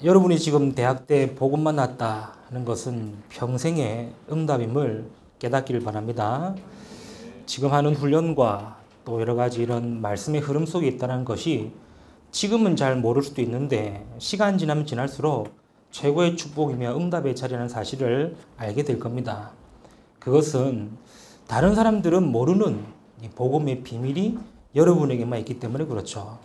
여러분이 지금 대학 때 복음 만났다 하는 것은 평생의 응답임을 깨닫기를 바랍니다. 지금 하는 훈련과 또 여러 가지 이런 말씀의 흐름 속에 있다는 것이 지금은 잘 모를 수도 있는데 시간 지나면 지날수록 최고의 축복이며 응답의 자리라는 사실을 알게 될 겁니다. 그것은 다른 사람들은 모르는 이 복음의 비밀이 여러분에게만 있기 때문에 그렇죠.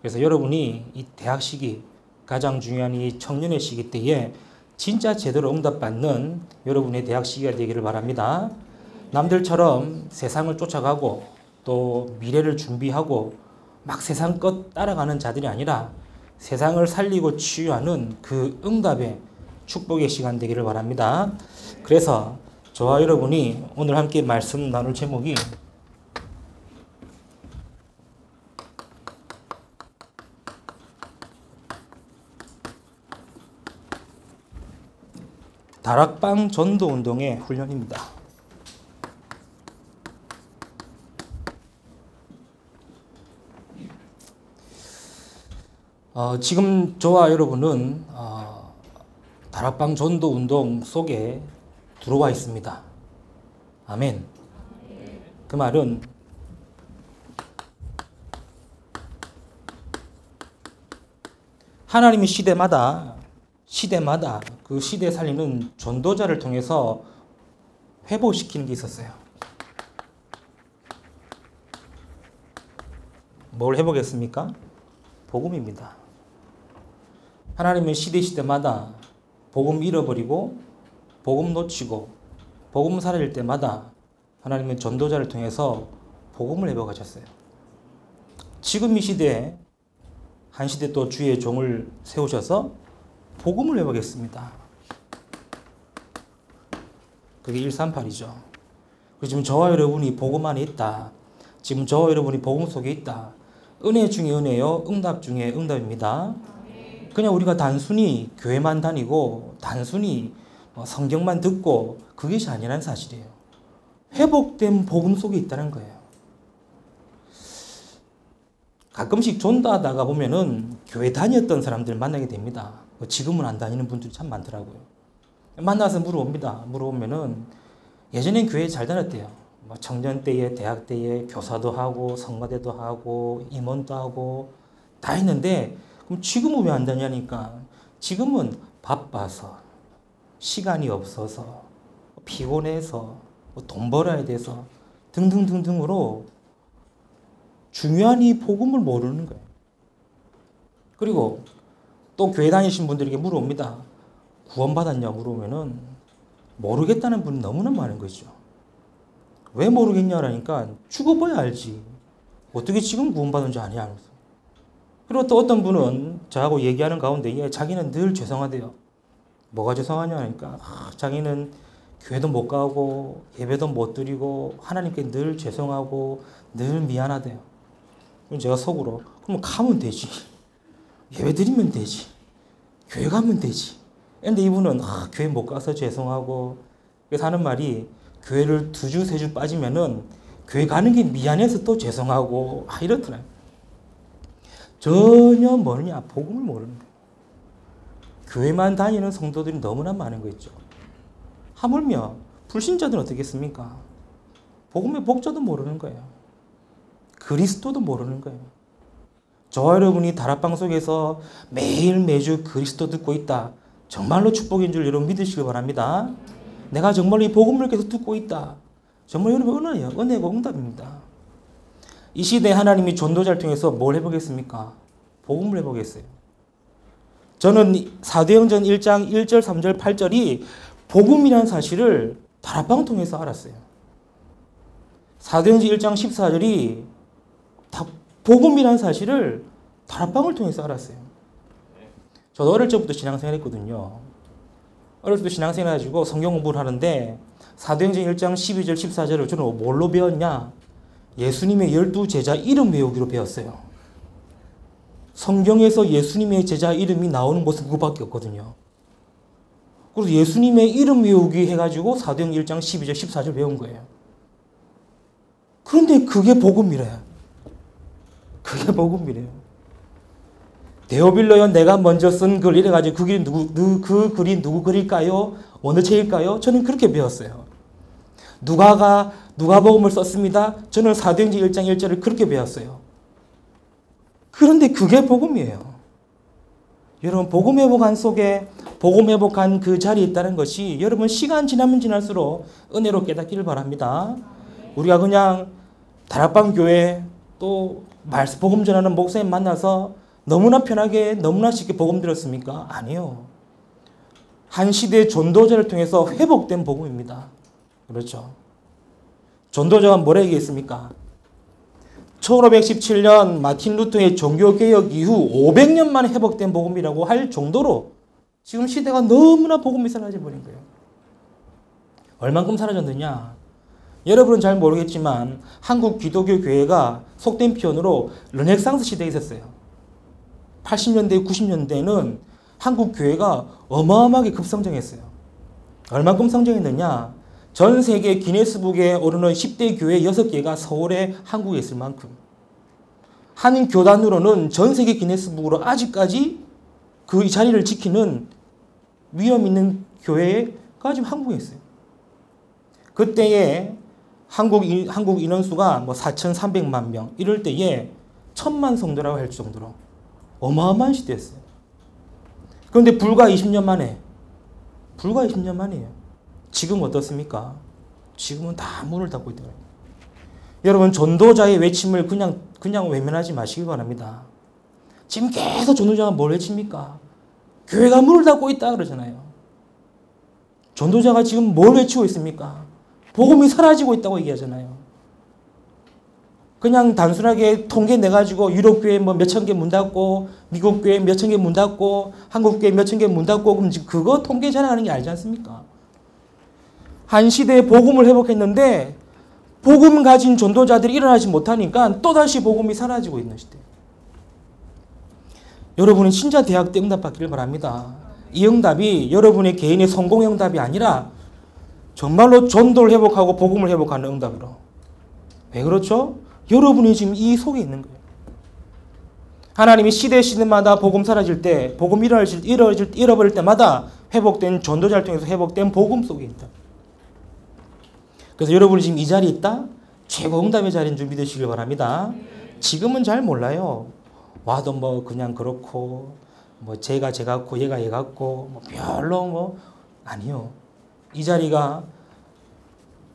그래서 여러분이 이 대학 시기, 가장 중요한 이 청년의 시기 때에 진짜 제대로 응답받는 여러분의 대학 시기가 되기를 바랍니다. 남들처럼 세상을 쫓아가고 또 미래를 준비하고 막 세상 것 따라가는 자들이 아니라 세상을 살리고 치유하는 그 응답의 축복의 시간 되기를 바랍니다. 그래서 저와 여러분이 오늘 함께 말씀 나눌 제목이 다락방 전도 운동의 훈련입니다. 지금 저와 여러분은 다락방 전도 운동 속에 들어와 있습니다. 아멘. 그 말은 하나님이 시대마다 그 시대 살리는 전도자를 통해서 회복시키는 게 있었어요. 뭘 회복했습니까? 복음입니다. 하나님은 시대마다 복음 잃어버리고 복음 놓치고 복음 사라질 때마다 하나님은 전도자를 통해서 복음을 회복하셨어요. 지금 이 시대에 한 시대 또 주의 종을 세우셔서 복음을 회복했습니다. 그게 138이죠. 지금 저와 여러분이 복음 안에 있다. 지금 저와 여러분이 복음 속에 있다. 은혜 중에 은혜요, 응답 중에 응답입니다. 그냥 우리가 단순히 교회만 다니고 단순히 성경만 듣고 그것이 아니라는 사실이에요. 회복된 복음 속에 있다는 거예요. 가끔씩 전도하다가 보면은 교회 다녔던 사람들 만나게 됩니다. 지금은 안 다니는 분들이 참 많더라고요. 만나서 물어보면은 예전엔 교회 잘 다녔대요. 청년 때에, 대학 때에 교사도 하고 성가대도 하고 임원도 하고 다 했는데 그럼 지금은 왜 안 다니냐니까 지금은 바빠서 시간이 없어서 피곤해서 돈 벌어야 돼서 등등등등으로 중요한 이 복음을 모르는 거예요. 그리고 또 교회 다니신 분들에게 물어봅니다. 구원받았냐 물어보면은 모르겠다는 분이 너무나 많은 거죠. 왜 모르겠냐라니까 죽어봐야 알지. 어떻게 지금 구원받은지 아냐. 그리고 또 어떤 분은 저하고 얘기하는 가운데 자기는 늘 죄송하대요. 뭐가 죄송하냐니까 자기는 교회도 못 가고 예배도 못 드리고 하나님께 늘 죄송하고 늘 미안하대요. 그럼 제가 속으로 그럼 가면 되지. 예배 드리면 되지. 교회 가면 되지. 근데 이분은 교회 못 가서 죄송하고 그래서 하는 말이 교회를 2주, 3주 빠지면은 교회 가는 게 미안해서 또 죄송하고 이렇더라고요. 전혀 모르냐? 복음을 모르는 거예요. 교회만 다니는 성도들이 너무나 많은 거 있죠. 하물며 불신자들은 어떻겠습니까? 복음의 복자도 모르는 거예요. 그리스도도 모르는 거예요. 저와 여러분이 다락방 속에서 매일 매주 그리스도 듣고 있다. 정말로 축복인 줄 여러분 믿으시길 바랍니다. 내가 정말로 이 복음을 계속 듣고 있다. 정말 여러분 은혜예요. 은혜고 응답입니다. 이 시대에 하나님이 전도자를 통해서 뭘 해보겠습니까? 복음을 해보겠어요. 저는 사도행전 1장 1절, 3절, 8절이 복음이라는 사실을 다락방을 통해서 알았어요. 사도행전 1장 14절이 다 복음이라는 사실을 다락방을 통해서 알았어요. 저도 어릴 적부터 신앙생활 했거든요. 어릴 때부터 신앙생활 해가지고 성경 공부를 하는데 사도행전 1장 12절, 14절을 저는 뭘로 배웠냐? 예수님의 12제자 이름 외우기로 배웠어요. 성경에서 예수님의 제자 이름이 나오는 곳은 그거밖에 없거든요. 그래서 예수님의 이름 외우기 해가지고 사도행전 1장 12절, 14절 배운 거예요. 그런데 그게 복음이래요. 그게 복음이래요. 데오빌로요 내가 먼저 쓴 글 이래가지고 그 글이 누구 글일까요? 어느 책일까요? 저는 그렇게 배웠어요. 누가가 누가복음을 썼습니다. 저는 사도행전 1장 1절을 그렇게 배웠어요. 그런데 그게 복음이에요. 여러분 복음 회복한 속에 복음 회복한 그 자리에 있다는 것이 여러분 시간 지나면 지날수록 은혜로 깨닫기를 바랍니다. 우리가 그냥 다락방 교회 또 말씀 복음 전하는 목사님 만나서 너무나 편하게 너무나 쉽게 복음 들었습니까? 아니요. 한 시대의 전도자를 통해서 회복된 복음입니다. 그렇죠. 전도자가 뭐라 얘기했습니까? 1517년 마틴 루터의 종교개혁 이후 500년 만에 회복된 복음이라고 할 정도로 지금 시대가 너무나 복음이 사라져버린 거예요. 얼만큼 사라졌느냐? 여러분은 잘 모르겠지만 한국 기독교 교회가 속된 표현으로 르네상스 시대에 있었어요. 80년대, 90년대에는 한국 교회가 어마어마하게 급성장했어요. 얼만큼 성장했느냐? 전 세계 기네스북에 오르는 10대 교회 6개가 서울에 한국에 있을 만큼. 한 교단으로는 전 세계 기네스북으로 아직까지 그 자리를 지키는 위험 있는 교회가 지금 한국에 있어요. 그때에 한국 인원수가 뭐 4,300만 명 이럴 때에 1,000만 성도라고 할 정도로 어마어마한 시대였어요. 그런데 불과 20년 만이에요. 지금 어떻습니까? 지금은 다 문을 닫고 있다. 여러분 전도자의 외침을 그냥 외면하지 마시기 바랍니다. 지금 계속 전도자가 뭘 외칩니까? 교회가 문을 닫고 있다 그러잖아요. 전도자가 지금 뭘 외치고 있습니까? 복음이 사라지고 있다고 얘기하잖아요. 그냥 단순하게 통계 내가지고 유럽 교회 뭐 몇천 개 문 닫고 미국 교회 몇천 개 문 닫고 한국 교회 몇천 개 문 닫고 그럼 그거 통계 자랑하는 게 알지 않습니까? 한 시대에 복음을 회복했는데 복음 가진 전도자들이 일어나지 못하니까 또다시 복음이 사라지고 있는 시대. 여러분은 진짜 대학 때 응답 받기를 바랍니다. 이 응답이 여러분의 개인의 성공 응답이 아니라 정말로 전도를 회복하고 복음을 회복하는 응답으로. 왜 그렇죠? 여러분이 지금 이 속에 있는 거예요. 하나님이 시대마다 복음 사라질 때, 복음 잃어버릴 때마다 회복된 전도자를 통해서 회복된 복음 속에 있다. 그래서 여러분이 지금 이 자리에 있다? 최고 응답의 자리인 줄 믿으시길 바랍니다. 지금은 잘 몰라요. 와도 뭐 그냥 그렇고, 뭐 제가 제 같고 얘가 얘 같고, 뭐 별로 뭐 아니요. 이 자리가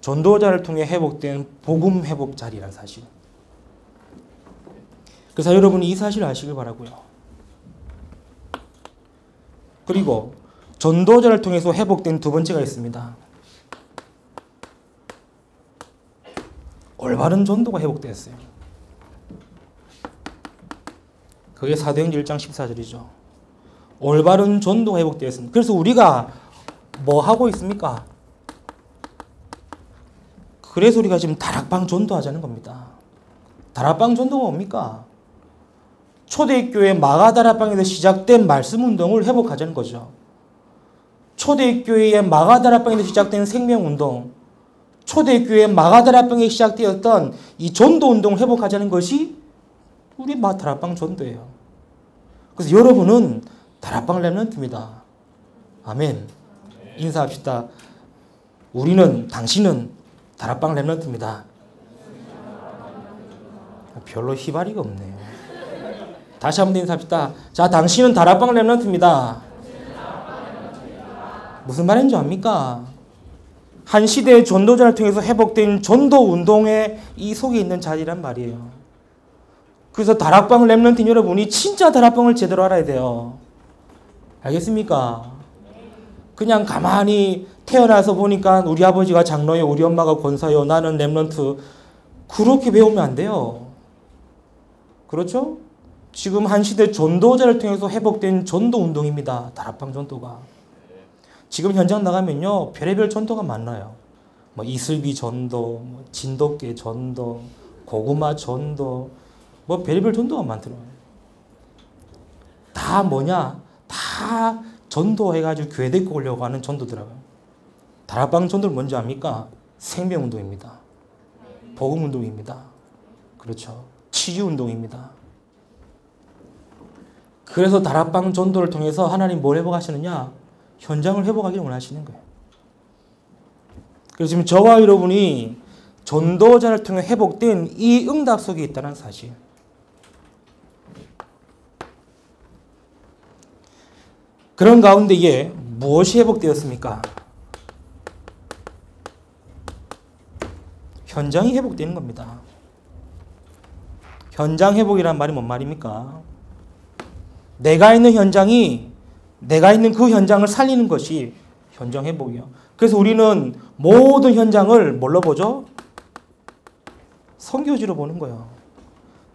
전도자를 통해 회복된 복음 회복 자리라는 사실. 그래서 여러분이 이 사실을 아시길 바라고요. 그리고 전도자를 통해서 회복된 두 번째가 있습니다. 올바른 전도가 회복되었어요. 그게 사도행전 1장 14절이죠. 올바른 전도가 회복되었습니다. 그래서 우리가 뭐 하고 있습니까? 그래서 우리가 지금 다락방 전도하자는 겁니다. 다락방 전도가 뭡니까? 초대교회 마가다락방에서 시작된 말씀 운동을 회복하자는 거죠. 초대교회의 마가다락방에서 시작된 생명운동, 초대교회 마가다락방에 시작되었던 이 전도운동을 회복하자는 것이 우리 다락방 전도예요. 그래서 여러분은 다락방 렘넌트입니다. 아멘. 인사합시다. 당신은 다락방 렘넌트입니다. 별로 희발이가 없네요. 다시 한번 인사합시다. 자, 당신은 다락방 렘넌트입니다. 무슨 말인지 압니까? 한 시대의 전도자를 통해서 회복된 전도 운동의 이 속에 있는 자리란 말이에요. 그래서 다락방 렘넌트 여러분이 진짜 다락방을 제대로 알아야 돼요. 알겠습니까? 그냥 가만히 태어나서 보니까 우리 아버지가 장로요, 우리 엄마가 권사요, 나는 렘넌트. 그렇게 배우면 안 돼요. 그렇죠? 지금 한 시대 전도자를 통해서 회복된 전도 운동입니다. 다락방 전도가. 지금 현장 나가면요, 별의별 전도가 많아요. 뭐 이슬비 전도, 뭐 진돗개 전도, 고구마 전도, 뭐 별의별 전도가 많더라고요. 다 뭐냐? 다 전도해가지고 교회 데리고 오려고 하는 전도더라고요. 다락방 전도를 뭔지 압니까? 생명운동입니다. 복음운동입니다. 그렇죠. 치유운동입니다. 그래서 다락방 전도를 통해서 하나님 뭘 회복하시느냐? 현장을 회복하기를 원하시는 거예요. 그래서 지금 저와 여러분이 전도자를 통해 회복된 이 응답 속에 있다는 사실. 그런 가운데에 무엇이 회복되었습니까? 현장이 회복되는 겁니다. 현장 회복이란 말이 뭔 말입니까? 내가 있는 현장이 내가 있는 그 현장을 살리는 것이 현장 회복이요. 그래서 우리는 모든 현장을 뭘로 보죠? 선교지로 보는 거예요.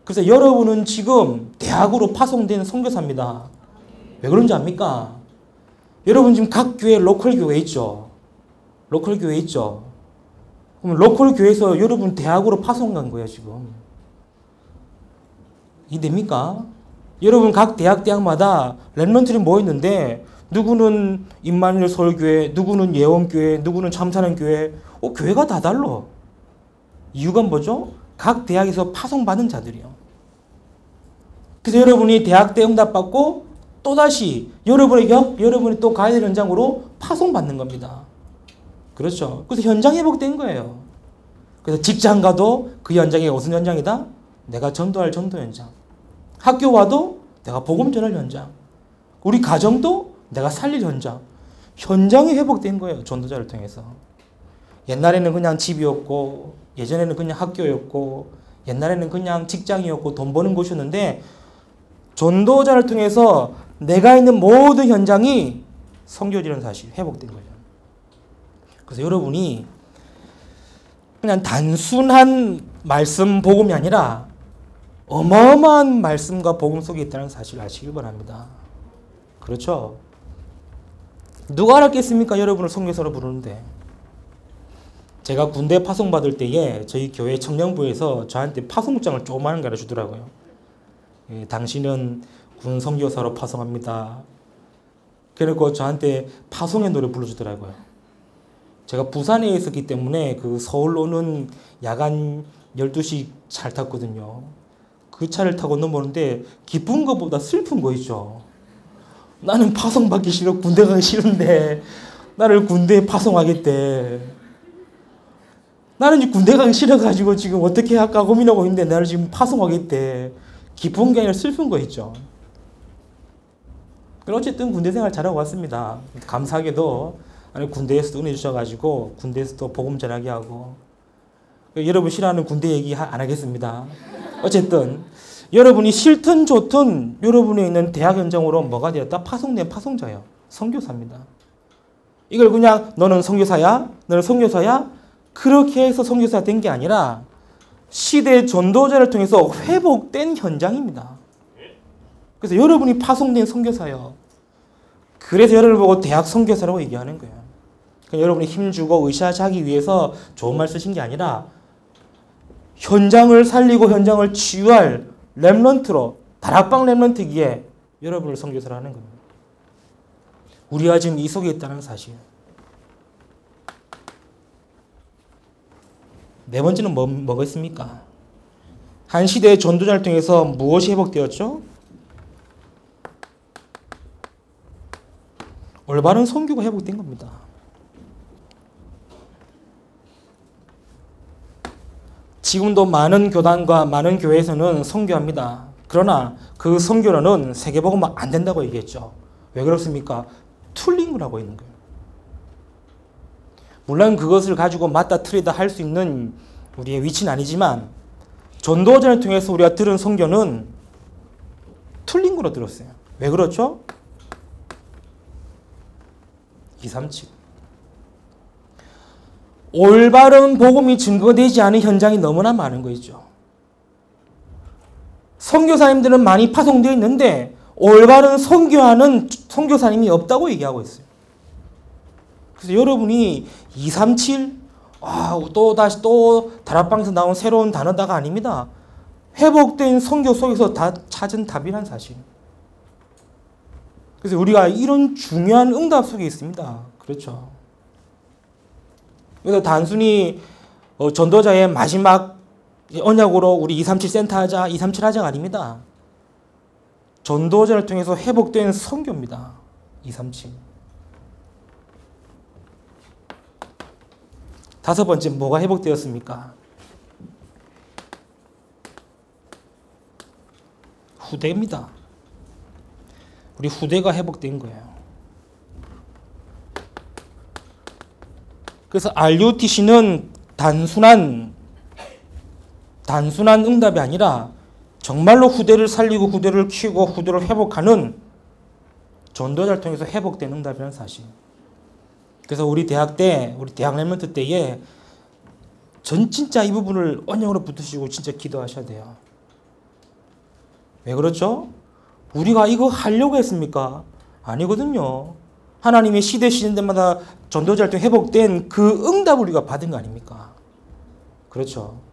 그래서 여러분은 지금 대학으로 파송된 선교사입니다. 왜 그런지 압니까? 여러분 지금 각 교회 로컬 교회 있죠. 로컬 교회 있죠. 그럼 로컬 교회에서 여러분 대학으로 파송 간 거예요 지금. 이게 됩니까? 여러분 각 대학마다 렘넌트들이 모였는데 누구는 임마누엘 서울교회, 누구는 예원교회, 누구는 참사랑교회. 교회가 다 달라. 이유가 뭐죠? 각 대학에서 파송받은 자들이요. 그래서 여러분이 대학 때 응답받고 또다시 여러분이 또 가야 될 현장으로 파송받는 겁니다. 그렇죠. 그래서 현장 회복된 거예요. 그래서 직장 가도 그 현장이 무슨 현장이다? 내가 전도할 전도 현장. 학교 와도 내가 복음 전할 현장. 우리 가정도 내가 살릴 현장. 현장이 회복된 거예요. 전도자를 통해서. 옛날에는 그냥 집이었고 예전에는 그냥 학교였고 옛날에는 그냥 직장이었고 돈 버는 곳이었는데 전도자를 통해서 내가 있는 모든 현장이 선교지라는 사실 회복된 거예요. 그래서 여러분이 그냥 단순한 말씀 복음이 아니라 어마어마한 말씀과 복음 속에 있다는 사실을 아시길 바랍니다. 그렇죠? 누가 알았겠습니까? 여러분을 선교사로 부르는데. 제가 군대 파송 받을 때에 저희 교회 청년부에서 저한테 파송장을 조그마한 거 주더라고요. 당신은 군 선교사로 파송합니다. 그리고 저한테 파송의 노래 불러주더라고요. 제가 부산에 있었기 때문에 그 서울 오는 야간 12시 잘 탔거든요. 그 차를 타고 넘어오는데 기쁜 것보다 슬픈 거 있죠. 나는 파송받기 싫어. 군대 가기 싫은데 나를 군대에 파송하겠대. 나는 이제 군대 가기 싫어가지고 지금 어떻게 할까 고민하고 있는데 나를 지금 파송하겠대. 기쁜 게 아니라 슬픈 거 있죠. 어쨌든 군대 생활 잘하고 왔습니다. 감사하게도 군대에서도 은혜 주셔가지고 군대에서도 복음 전하게 하고. 여러분 싫어하는 군대 얘기 안 하겠습니다. 어쨌든 여러분이 싫든 좋든 여러분이 있는 대학 현장으로 뭐가 되었다? 파송된 파송자예요. 선교사입니다. 이걸 그냥 너는 선교사야? 너는 선교사야? 그렇게 해서 선교사가 된 게 아니라 시대의 전도자를 통해서 회복된 현장입니다. 그래서 여러분이 파송된 선교사예요. 그래서 여러분을 보고 대학 선교사라고 얘기하는 거예요. 그러니까 여러분이 힘주고 의샤하기 위해서 좋은 말 쓰신 게 아니라 현장을 살리고 현장을 치유할 렘넌트로 다락방 렘넌트기에 여러분을 선교사로 하는 겁니다. 우리가 지금 이 속에 있다는 사실. 네 번째는 뭐겠습니까? 한 시대의 전도자를 통해서 무엇이 회복되었죠? 올바른 선교가 회복된 겁니다. 지금도 많은 교단과 많은 교회에서는 선교합니다. 그러나 그 선교로는 세계복음화 안 된다고 얘기했죠. 왜 그렇습니까? 틀린 거라고 있는 거예요. 물론 그것을 가지고 맞다 틀리다 할 수 있는 우리의 위치는 아니지만 전도자를 통해서 우리가 들은 선교는 틀린 거로 들었어요. 왜 그렇죠? 237. 올바른 복음이 증거되지 않은 현장이 너무나 많은 거죠. 선교사님들은 많이 파송되어 있는데 올바른 선교하는 선교사님이 없다고 얘기하고 있어요. 그래서 여러분이 237 다시 다락방에서 나온 새로운 단어다가 아닙니다. 회복된 선교 속에서 다 찾은 답이란 사실. 그래서 우리가 이런 중요한 응답 속에 있습니다. 그렇죠. 그래서 단순히 전도자의 마지막 언약으로 우리 237 센터 하자, 237 하자가 아닙니다. 전도자를 통해서 회복된 선교입니다. 237. 다섯 번째, 뭐가 회복되었습니까? 후대입니다. 우리 후대가 회복된 거예요. 그래서 RUTC는 단순한 응답이 아니라 정말로 후대를 살리고 후대를 키우고 후대를 회복하는 전도자를 통해서 회복된 응답이라는 사실. 그래서 우리 대학 랩런트 때에 진짜 이 부분을 언약으로 붙으시고 진짜 기도하셔야 돼요. 왜 그렇죠? 우리가 이거 하려고 했습니까? 아니거든요. 하나님의 시대마다 전도자를 통해 회복된 그 응답을 우리가 받은 거 아닙니까? 그렇죠.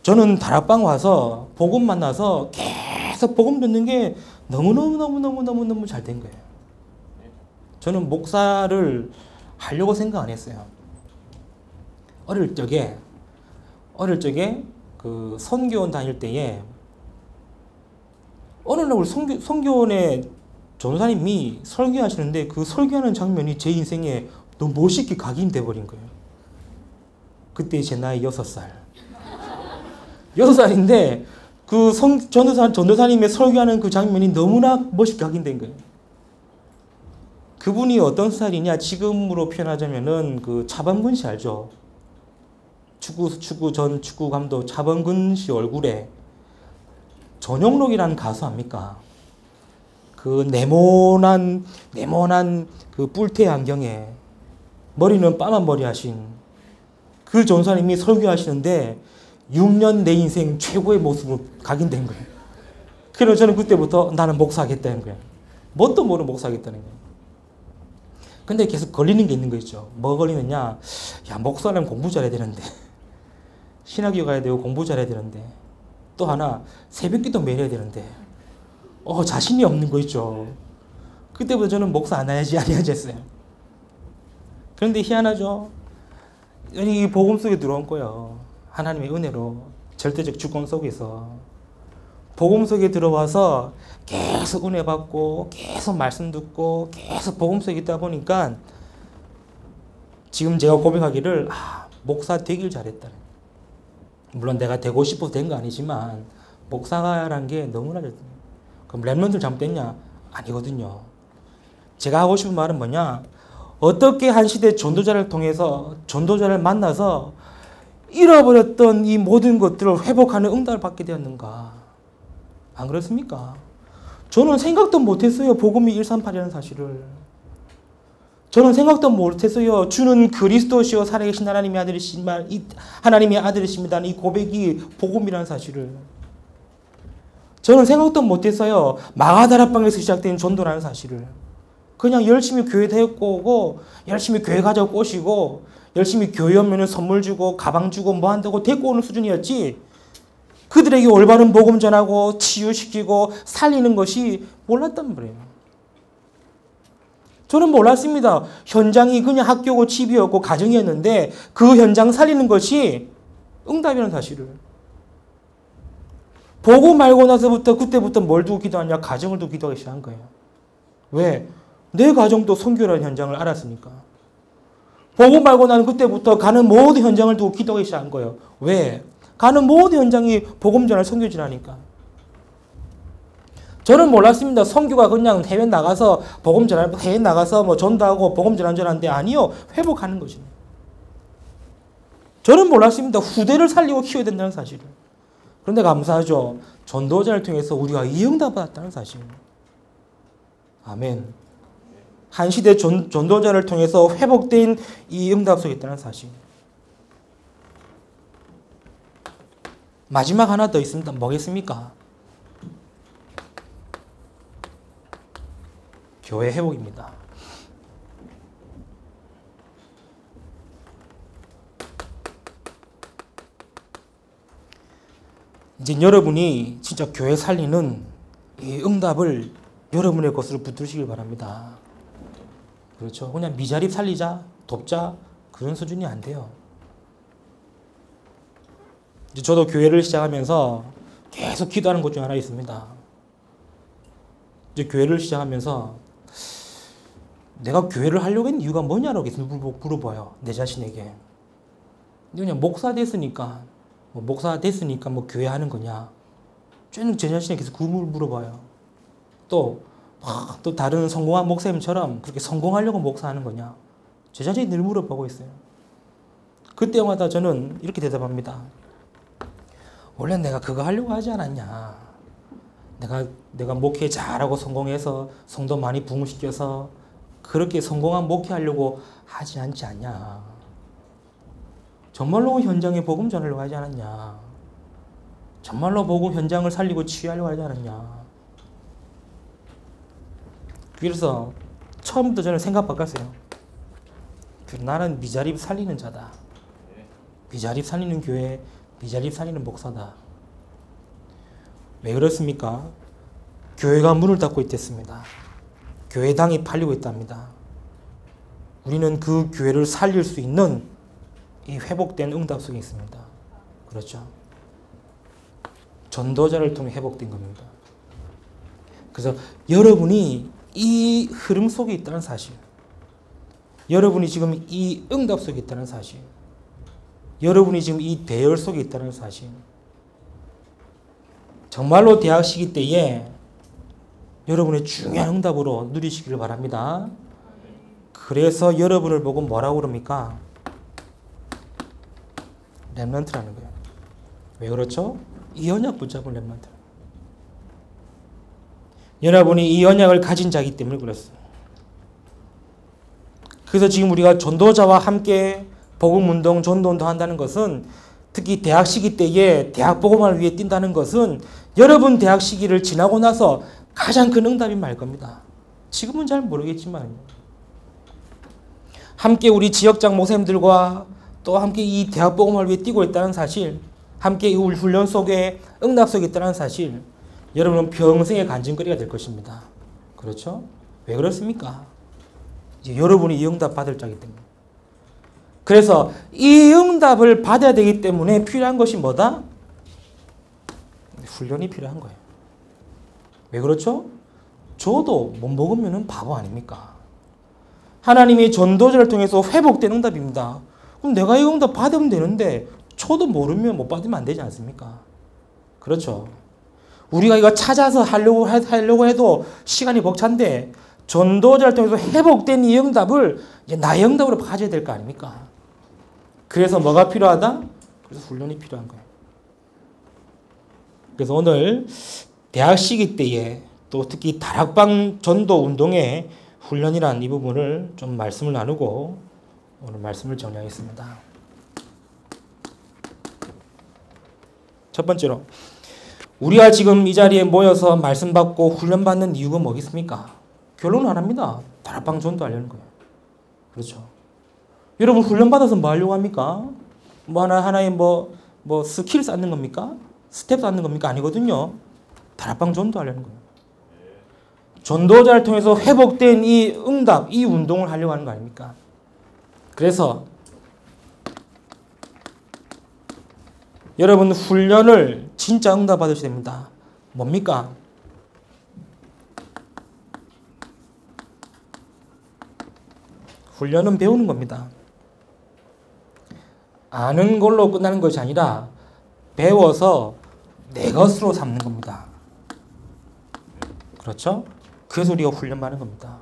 저는 다락방 와서 복음 만나서 계속 복음 듣는 게 너무너무 잘 된 거예요. 저는 목사를 하려고 생각 안 했어요. 어릴 적에 그 선교원 다닐 때에 어느 날 우리 선교원에 전도사님이 설교하시는데 그 설교하는 장면이 제 인생에 너무 멋있게 각인돼 버린 거예요. 그때 제 나이 6살. 6살인데 그 전도사님의 설교하는 그 장면이 너무나 멋있게 각인된 거예요. 그분이 어떤 스타일이냐, 지금으로 표현하자면은 그 차범근 씨 알죠? 축구 전 축구 감독 차범근 씨 얼굴에 전용록이라는 가수 압니까? 그 네모난 그 뿔테 안경에 머리는 빠만 머리 하신 그 전사님이 설교하시는데 6년 내 인생 최고의 모습으로 각인된 거예요. 그래서 저는 그때부터 나는 목사하겠다는 거예요. 뭣도 모르는 목사하겠다는 거예요. 근데 계속 걸리는 게 있는 거 있죠. 뭐 걸리느냐? 야, 목사는 공부 잘해야 되는데, 신학교 가야 되고 공부 잘해야 되는데, 또 하나 새벽기도 매일 해야 되는데, 자신이 없는 거 있죠. 그때부터 저는 목사 안 해야지 했어요. 그런데 희한하죠. 이 복음 속에 들어온 거예요. 하나님의 은혜로 절대적 주권 속에서 복음 속에 들어와서 계속 은혜 받고 계속 말씀 듣고 계속 복음 속에 있다 보니까 지금 제가 고백하기를 목사 되길 잘했다. 물론 내가 되고 싶어서 된 거 아니지만 목사라는 게 너무나 좋다. 그럼 랩런트를 잘못됐냐? 아니거든요. 제가 하고 싶은 말은 뭐냐? 어떻게 한 시대 전도자를 통해서 전도자를 만나서 잃어버렸던 이 모든 것들을 회복하는 응답을 받게 되었는가? 안 그렇습니까? 저는 생각도 못했어요. 복음이 138이라는 사실을. 저는 생각도 못했어요. 주는 그리스도시요 살아계신 하나님의 아들이십니다는 이 고백이 복음이라는 사실을. 저는 생각도 못했어요. 마가다락방에서 시작된 전도라는 사실을. 그냥 열심히 교회 데리고 오고 열심히 교회 가자고 꼬시고 열심히 교회 오면 선물 주고 가방 주고 뭐 한다고 데리고 오는 수준이었지, 그들에게 올바른 복음 전하고 치유시키고 살리는 것이 몰랐단 말이에요. 저는 몰랐습니다. 현장이 그냥 학교고 집이었고 가정이었는데 그 현장 살리는 것이 응답이라는 사실을. 보고 말고 나서부터 그때부터 뭘 두고 기도하냐? 가정을 두고 기도하기 시작한 거예요. 왜? 내 가정도 선교라는 현장을 알았으니까. 보고 말고 나는 그때부터 가는 모든 현장을 두고 기도하기 시작한 거예요. 왜? 가는 모든 현장이 복음 전할 선교지라니까. 저는 몰랐습니다. 선교가 그냥 해외 나가서 복음 전하고 해외 나가서 뭐 전도하고 복음 전하는데 아니요. 회복하는 거죠. 저는 몰랐습니다. 후대를 살리고 키워야 된다는 사실을. 그런데 감사하죠. 전도자를 통해서 우리가 이 응답을 받았다는 사실. 아멘. 한 시대 전도자를 통해서 회복된 이 응답 속에 있다는 사실. 마지막 하나 더 있습니다. 뭐겠습니까? 교회 회복입니다. 이제 여러분이 진짜 교회 살리는 이 응답을 여러분의 것으로 붙드시길 바랍니다. 그렇죠. 그냥 미자립 살리자, 돕자, 그런 수준이 안 돼요. 이제 저도 교회를 시작하면서 계속 기도하는 것 중 하나 있습니다. 이제 교회를 시작하면서 내가 교회를 하려고 했는 이유가 뭐냐라고 계속 물어봐요. 내 자신에게. 그냥 목사 됐으니까 뭐 교회 하는 거냐. 쭉 제 자신에게 계속 그 물어봐요. 또 다른 성공한 목사님처럼 그렇게 성공하려고 목사하는 거냐. 제 자신이 늘 물어보고 있어요. 그때마다 저는 이렇게 대답합니다. 원래 내가 그거 하려고 하지 않았냐. 내가 목회 잘하고 성공해서 성도 많이 부흥시켜서 그렇게 성공한 목회하려고 하지 않지 않냐. 정말로 현장에 복음 전하려고 하지 않았냐. 정말로 복음 현장을 살리고 치유하려고 하지 않았냐. 그래서 처음부터 저는 생각 바꿨어요. 나는 미자립 살리는 자다. 미자립 살리는 교회, 미자립 살리는 목사다. 왜 그렇습니까? 교회가 문을 닫고 있댔습니다. 교회당이 팔리고 있답니다. 우리는 그 교회를 살릴 수 있는 이 회복된 응답 속에 있습니다. 그렇죠? 전도자를 통해 회복된 겁니다. 그래서 여러분이 이 흐름 속에 있다는 사실, 여러분이 지금 이 응답 속에 있다는 사실, 여러분이 지금 이 대열 속에 있다는 사실, 정말로 대학 시기 때에 여러분의 중요한 응답으로 누리시기를 바랍니다. 그래서 여러분을 보고 뭐라고 그럽니까? 렘넌트라는 거예요. 왜 그렇죠? 이 언약 붙잡은 렘넌트. 여러분이 이 언약을 가진 자이기 때문에 그렇습니다. 그래서 지금 우리가 전도자와 함께 복음운동, 전도운동 한다는 것은 특히 대학 시기 때에 대학 복음화를 위해 뛴다는 것은 여러분 대학 시기를 지나고 나서 가장 큰 응답이 말 겁니다. 지금은 잘 모르겠지만 함께 우리 지역장 목사님들과 또 함께 이 대학 복음화를 위해 뛰고 있다는 사실, 함께 이 훈련 속에 응답 속에 있다는 사실, 여러분은 평생의 간증거리가 될 것입니다. 그렇죠? 왜 그렇습니까? 이제 여러분이 이 응답 받을 자이기 때문에. 그래서 이 응답을 받아야 되기 때문에 필요한 것이 뭐다? 훈련이 필요한 거예요. 왜 그렇죠? 저도 못 먹으면 바보 아닙니까? 하나님이 전도자를 통해서 회복된 응답입니다. 그럼 내가 이 응답 받으면 되는데 저도 모르면 못 받으면 안 되지 않습니까? 그렇죠? 우리가 이거 찾아서 하려고 해도 시간이 벅찬데 전도자를 통해서 회복된 이 응답을 이제 나의 응답으로 가져야 될 거 아닙니까? 그래서 뭐가 필요하다? 그래서 훈련이 필요한 거예요. 그래서 오늘 대학 시기 때에 또 특히 다락방 전도 운동의 훈련이라는 이 부분을 좀 말씀을 나누고 오늘 말씀을 정리하겠습니다. 첫 번째로 우리가 지금 이 자리에 모여서 말씀 받고 훈련 받는 이유가 뭐겠습니까? 결론은 하나입니다. 다락방 전도하려는 거예요. 그렇죠? 여러분 훈련 받아서 뭐 하려고 합니까? 뭐 하나의 뭐 스킬 쌓는 겁니까? 스텝 쌓는 겁니까? 아니거든요. 다락방 전도하려는 거예요. 전도자를 통해서 회복된 이 응답, 이 운동을 하려고 하는 거 아닙니까? 그래서 여러분 훈련을 진짜 응답 받으셔야 됩니다. 뭡니까? 훈련은 배우는 겁니다. 아는 걸로 끝나는 것이 아니라 배워서 내 것으로 삼는 겁니다. 그렇죠? 그래서 우리가 훈련받는 겁니다.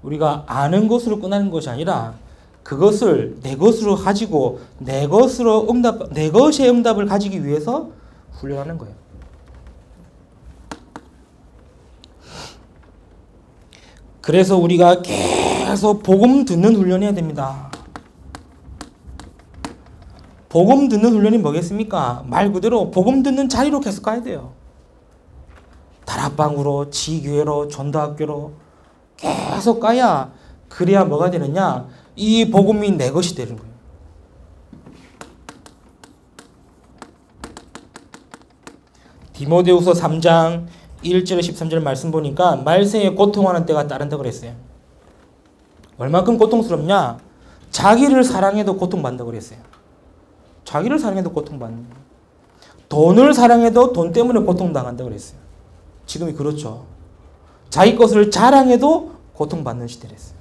우리가 아는 것으로 끝나는 것이 아니라 그것을 내 것으로 가지고 내 것의 응답을 가지기 위해서 훈련하는 거예요. 그래서 우리가 계속 복음 듣는 훈련해야 됩니다. 복음 듣는 훈련이 뭐겠습니까? 말 그대로 복음 듣는 자리로 계속 가야 돼요. 다락방으로, 지교회로, 전도학교로 계속 가야 그래야 뭐가 되느냐? 이 복음이 내 것이 되는 거예요. 디모데후서 3장 1절 13절 말씀 보니까 말세에 고통하는 때가 따른다고 그랬어요. 얼마큼 고통스럽냐? 자기를 사랑해도 고통받는다고 그랬어요. 자기를 사랑해도 고통받는 거예요. 돈을 사랑해도 돈 때문에 고통당한다고 그랬어요. 지금이 그렇죠. 자기 것을 자랑해도 고통받는 시대랬어요.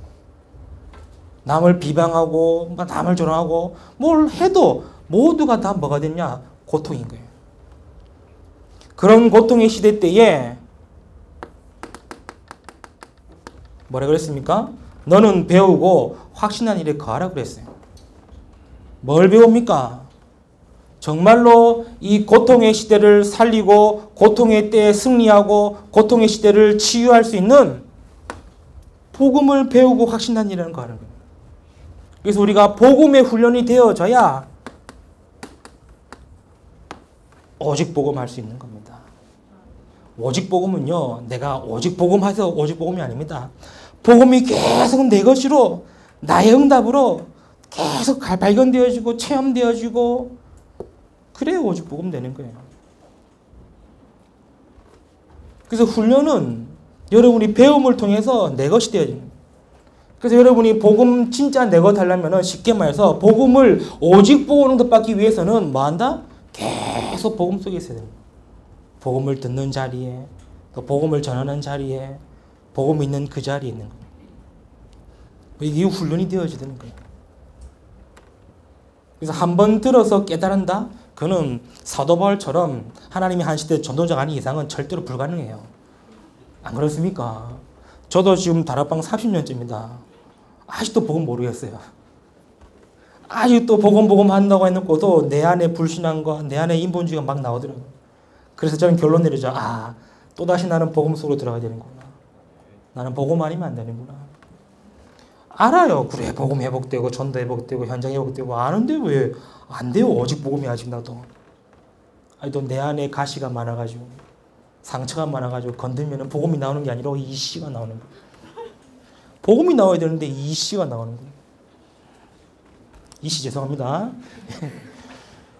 남을 비방하고 남을 조롱하고 뭘 해도 모두가 다 뭐가 됐냐? 고통인 거예요. 그런 고통의 시대 때에 뭐라 그랬습니까? 너는 배우고 확신한 일에 거하라 그랬어요. 뭘 배웁니까? 정말로 이 고통의 시대를 살리고 고통의 때에 승리하고 고통의 시대를 치유할 수 있는 복음을 배우고 확신한 일을 거하는 거예요. 그래서 우리가 복음의 훈련이 되어져야 오직 복음할 수 있는 겁니다. 오직 복음은요, 내가 오직 복음해서 오직 복음이 아닙니다. 복음이 계속 내 것으로, 나의 응답으로 계속 발견되어지고 체험되어지고 그래야 오직 복음 되는 거예요. 그래서 훈련은 여러분이 배움을 통해서 내 것이 되어지는 거예요. 그래서 여러분이 복음 진짜 내 것 하려면 쉽게 말해서 복음을 오직 복음 응답받기 위해서는 뭐 한다? 계속 복음 속에 있어야 됩니다. 복음을 듣는 자리에, 또 복음을 전하는 자리에, 복음 있는 그 자리에 있는 거예요. 이게 훈련이 되어져야 되는 거예요. 그래서 한번 들어서 깨달은다? 그는 사도 바울처럼 하나님이 한 시대 전도자가 아닌 이상은 절대로 불가능해요. 안 그렇습니까? 저도 지금 다락방 30년째입니다. 아직도 복음 모르겠어요. 아직도 복음 한다고 해놓고도 내 안에 불신앙과 내 안에 인본주의가 막 나오더라고요. 그래서 저는 결론 내리죠. 또다시 나는 복음 속으로 들어가야 되는구나. 나는 복음 아니면 안 되는구나. 알아요. 그래, 복음 회복되고 전도 회복되고 현장 회복되고 아는데 왜 안 돼요? 오직 복음이 아직 나도. 또 내 안에 가시가 많아가지고 상처가 많아가지고 건들면 복음이 나오는 게 아니라 이씨가 나오는 거예요. 복음이 나와야 되는데 이씨가 나오는 거예요. 이씨 죄송합니다.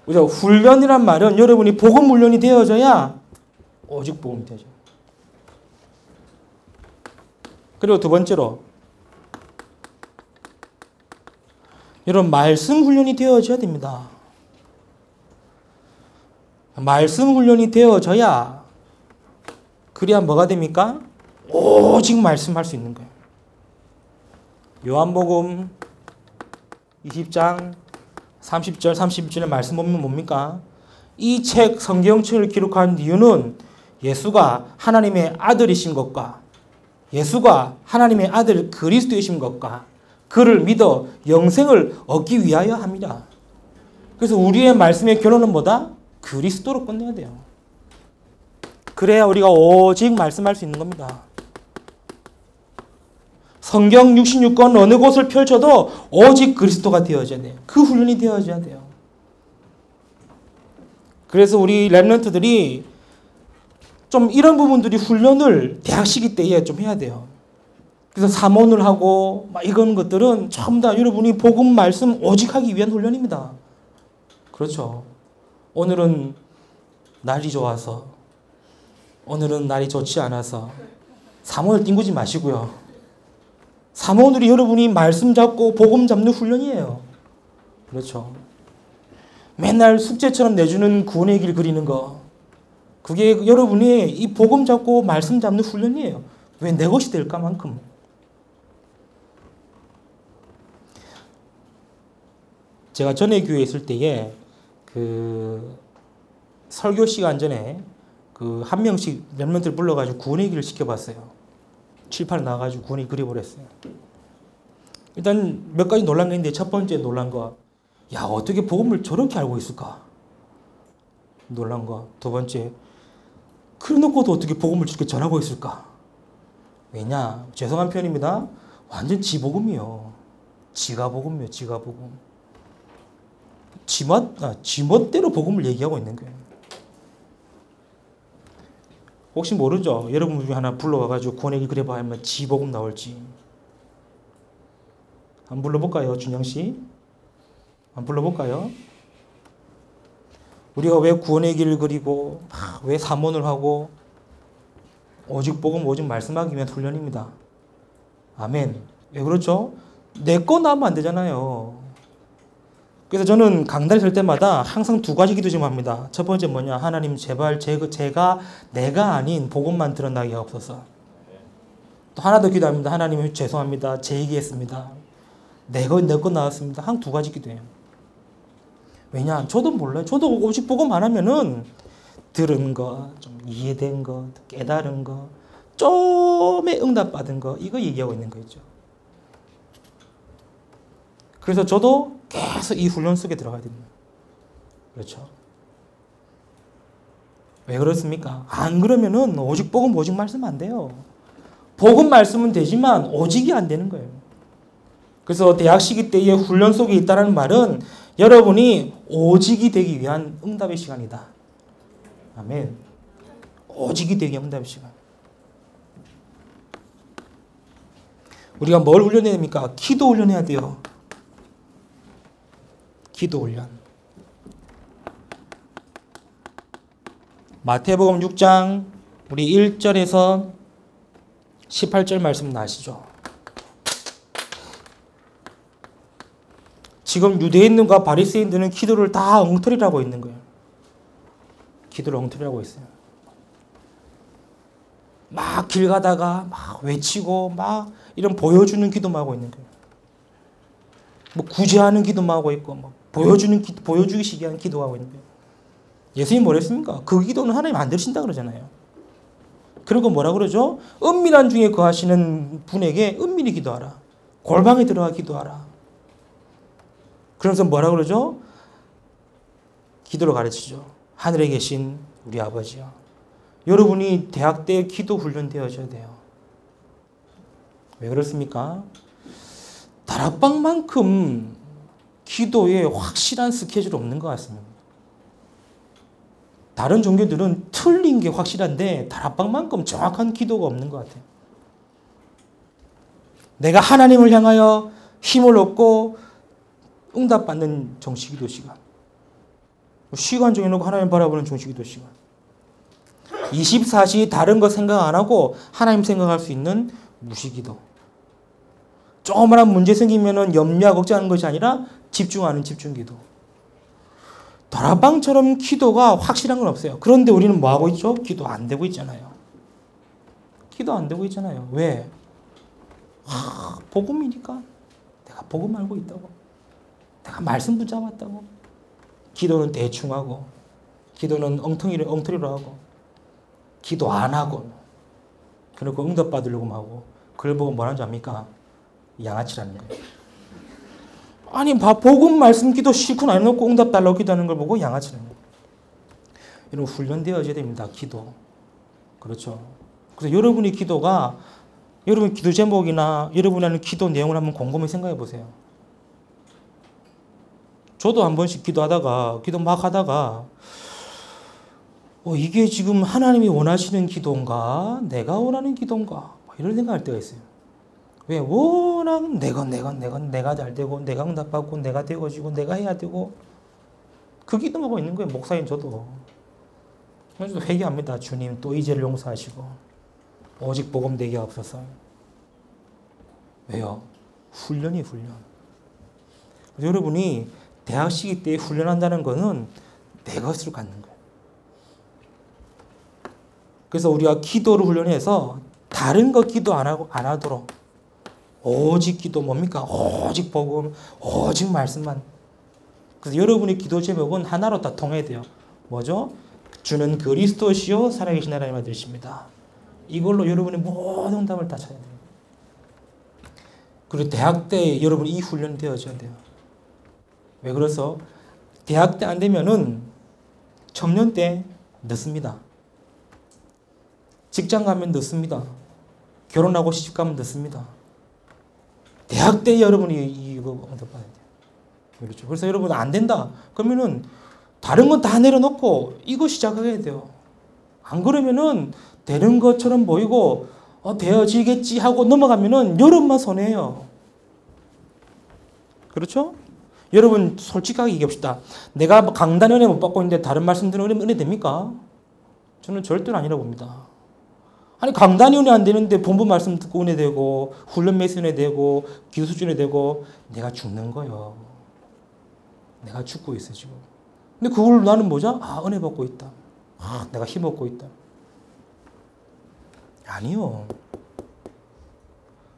그래서 훈련이란 말은 여러분이 복음 훈련이 되어져야 오직 복음이 되죠. 그리고 두 번째로 여러분 말씀 훈련이 되어져야 됩니다. 말씀 훈련이 되어져야 그래야 뭐가 됩니까? 오직 말씀할 수 있는 거예요. 요한복음 20장 30절 31절의 말씀 보면 뭡니까? 이 책 성경책을 기록한 이유는 예수가 하나님의 아들이신 것과 예수가 하나님의 아들 그리스도이신 것과 그를 믿어 영생을 얻기 위하여 합니다. 그래서 우리의 말씀의 결론은 뭐다? 그리스도로 끝내야 돼요. 그래야 우리가 오직 말씀할 수 있는 겁니다. 성경 66권 어느 곳을 펼쳐도 오직 그리스도가 되어져야 돼요. 그 훈련이 되어져야 돼요. 그래서 우리 랩런트들이 좀 이런 부분들이 훈련을 대학 시기 때에 좀 해야 돼요. 그래서 사모를 하고 이런 것들은 전부 다 여러분이 복음 말씀 오직 하기 위한 훈련입니다. 그렇죠. 오늘은 날이 좋아서, 오늘은 날이 좋지 않아서 사모를 띵구지 마시고요. 사모들이 여러분이 말씀 잡고 복음 잡는 훈련이에요. 그렇죠. 맨날 숙제처럼 내주는 구원의 길 그리는 거, 그게 여러분이 이 복음 잡고 말씀 잡는 훈련이에요. 왜 내 것이 될까만큼. 제가 전에 교회에 있을 때에 설교 시간 전에 한 명씩 랩런트를 불러가지고 구원의 길을 시켜봤어요. 칠판에 나와가지고 구원의 길 그려버렸어요. 일단 몇 가지 놀란 게 있는데 첫 번째 놀란 거, 야 어떻게 복음을 저렇게 알고 있을까? 놀란 거. 두 번째, 그래놓고도 어떻게 복음을 저렇게 전하고 있을까? 왜냐? 죄송한 표현입니다. 완전 지복음이요. 지가 복음이요. 지가 복음. 지멋대로 복음을 얘기하고 있는 거예요. 혹시 모르죠? 여러분 중에 하나 불러와가지고 구원의 길 그려봐 하면 지복음 나올지. 한번 불러볼까요? 준영씨? 한번 불러볼까요? 우리가 왜 구원의 길을 그리고 왜 사모를 하고 오직 복음 오직 말씀하기 위한 훈련입니다. 아멘. 왜 그렇죠? 내 거 나오면 안 되잖아요. 그래서 저는 강단에 설 때마다 항상 두 가지 기도 좀 합니다. 첫 번째 뭐냐? 하나님 제발 제가 내가 아닌 복음만 드러나게 하옵소서. 또 하나 더 기도합니다. 하나님 죄송합니다. 제 얘기했습니다. 내 거 나왔습니다. 한 두 가지 기도해요. 왜냐? 저도 몰라요. 저도 오직 복음 안 하면은 들은 거, 좀 이해된 거, 깨달은 거, 좀의 응답받은 거 이거 얘기하고 있는 거 있죠. 그래서 저도 계속 이 훈련 속에 들어가야 됩니다. 그렇죠? 왜 그렇습니까? 안 그러면은 오직 복음 오직 말씀 안 돼요. 복음 말씀은 되지만 오직이 안 되는 거예요. 그래서 대학 시기 때의 훈련 속에 있다는 말은 여러분이 오직이 되기 위한 응답의 시간이다. 아멘. 오직이 되기 위한 응답의 시간. 우리가 뭘 훈련해야 됩니까? 기도 훈련해야 돼요. 기도 훈련. 마태복음 6장 우리 1절에서 18절 말씀 나시죠. 지금 유대인들과 바리새인들은 기도를 다 엉터리라고 있는 거예요. 기도를 엉터리라고 있어요. 막 길 가다가 막 외치고 막 이런 보여주는 기도만 하고 있는 거예요. 뭐 구제하는 기도만 하고 있고 뭐 보여주기식이 한 기도하고 있는 거예요. 예수님이 뭐랬습니까? 그 기도는 하나님 안 들으신다 그러잖아요. 그리고 뭐라 그러죠? 은밀한 중에 거하시는 분에게 은밀히 기도하라. 골방에 들어가 기도하라. 그러면서 뭐라 그러죠? 기도를 가르치죠. 하늘에 계신 우리 아버지요. 여러분이 대학 때 기도 훈련되어져야 돼요. 왜 그렇습니까? 다락방만큼 기도에 확실한 스케줄이 없는 것 같습니다. 다른 종교들은 틀린 게 확실한데 다락방만큼 정확한 기도가 없는 것 같아요. 내가 하나님을 향하여 힘을 얻고 응답받는 정식기도 시간. 시간 정해놓고 하나님 바라보는 정식기도 시간. 24시 다른 거 생각 안 하고 하나님 생각할 수 있는 무시기도. 조그마한 문제 생기면은 염려하고 걱정하는 것이 아니라 집중하는 집중기도. 다락방처럼 기도가 확실한 건 없어요. 그런데 우리는 뭐 하고 있죠? 기도 안 되고 있잖아요. 기도 안 되고 있잖아요. 왜? 복음이니까. 내가 복음 알고 있다고. 내가 말씀 붙잡았다고. 기도는 대충 하고, 기도는 엉터리로 하고, 기도 안 하고, 그리고 응답 받으려고 하고, 그걸 보고 뭐라는 줄 압니까? 양아치라는 거예요. 아니, 복음 말씀 기도 실컷 안 해놓고 응답 달라고 기도하는 걸 보고 양아치라는 거예요. 여러분, 훈련되어져야 됩니다. 기도. 그렇죠. 그래서 여러분의 기도가, 여러분 기도 제목이나 여러분이 하는 기도 내용을 한번 곰곰이 생각해 보세요. 저도 한 번씩 기도하다가, 기도 막 하다가, 이게 지금 하나님이 원하시는 기도인가? 내가 원하는 기도인가? 이런 생각할 때가 있어요. 왜? 워낙 내가 잘 되고, 내가 응답받고, 내가 되어지고, 내가 해야 되고, 그 기도만 하고 있는 거예요. 목사인 저도. 그래서 회개합니다. 주님, 또 이 죄를 용서하시고, 오직 복음 되게 하옵소서. 왜요? 훈련이 훈련. 여러분이 대학 시기 때 훈련한다는 것은 내 것으로 갖는 거예요. 그래서 우리가 기도를 훈련해서 다른 거 기도 안 하도록 오직 기도 뭡니까? 오직 복음, 오직 말씀만. 그래서 여러분의 기도 제목은 하나로 다 통해야 돼요. 뭐죠? 주는 그리스도시요 살아계신 하나님의 되십니다. 이걸로 여러분의 모든 응답을 다 찾아야 돼요. 그리고 대학 때 여러분 이 훈련 되어져야 돼요. 왜 그래서 대학 때 안 되면은 청년 때 늦습니다. 직장 가면 늦습니다. 결혼하고 시집 가면 늦습니다. 대학 때 여러분이 이거 응답받아야 돼요. 그렇죠. 그래서 여러분 안 된다. 그러면은 다른 건 다 내려놓고 이거 시작해야 돼요. 안 그러면은 되는 것처럼 보이고 되어지겠지 하고 넘어가면은 여러분만 손해예요. 그렇죠? 여러분 솔직하게 얘기합시다. 내가 강단 은혜 못 받고 있는데 다른 말씀 들으면 은혜 됩니까? 저는 절대로 아니라고 봅니다. 아니 강단이 은혜 안 되는데 본부 말씀 듣고 은혜 되고 훈련 메시 은혜 되고 기도 수준 은혜 되고 내가 죽는 거예요. 내가 죽고 있어 지금. 근데 그걸 나는 뭐죠? 은혜 받고 있다. 내가 힘 얻고 있다. 아니요.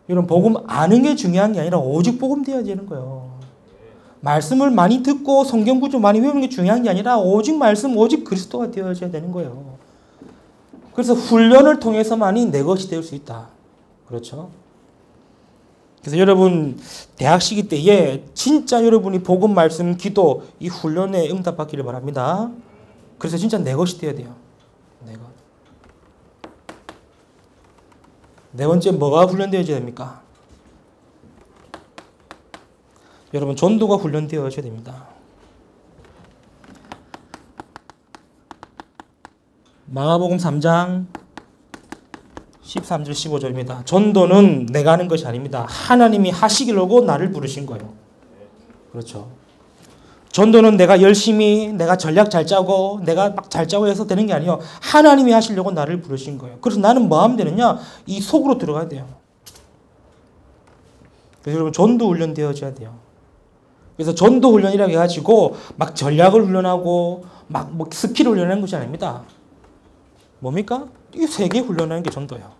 이런 복음 아는 게 중요한 게 아니라 오직 복음 되어야 되는 거예요. 말씀을 많이 듣고 성경 구조 많이 외우는 게 중요한 게 아니라 오직 말씀, 오직 그리스도가 되어져야 되는 거예요. 그래서 훈련을 통해서만이 내 것이 될 수 있다. 그렇죠? 그래서 여러분 대학 시기 때에 진짜 여러분이 복음, 말씀, 기도 이 훈련에 응답받기를 바랍니다. 그래서 진짜 내 것이 되어야 돼요. 내가. 네 번째 뭐가 훈련되어져야 됩니까? 여러분 전도가 훈련되어져야 됩니다. 마가복음 3장 13절 15절입니다. 전도는 내가 하는 것이 아닙니다. 하나님이 하시기려고 나를 부르신 거예요. 그렇죠. 전도는 내가 열심히 내가 전략 잘 짜고 내가 막 잘 짜고 해서 되는 게 아니에요. 하나님이 하시려고 나를 부르신 거예요. 그래서 나는 뭐 하면 되느냐? 이 속으로 들어가야 돼요. 그래서 여러분 전도 훈련되어져야 돼요. 그래서 전도 훈련이라고 해가지고 막 전략을 훈련하고 막 뭐 스킬을 훈련하는 것이 아닙니다. 뭡니까? 이 세 개 훈련하는 게 전도예요.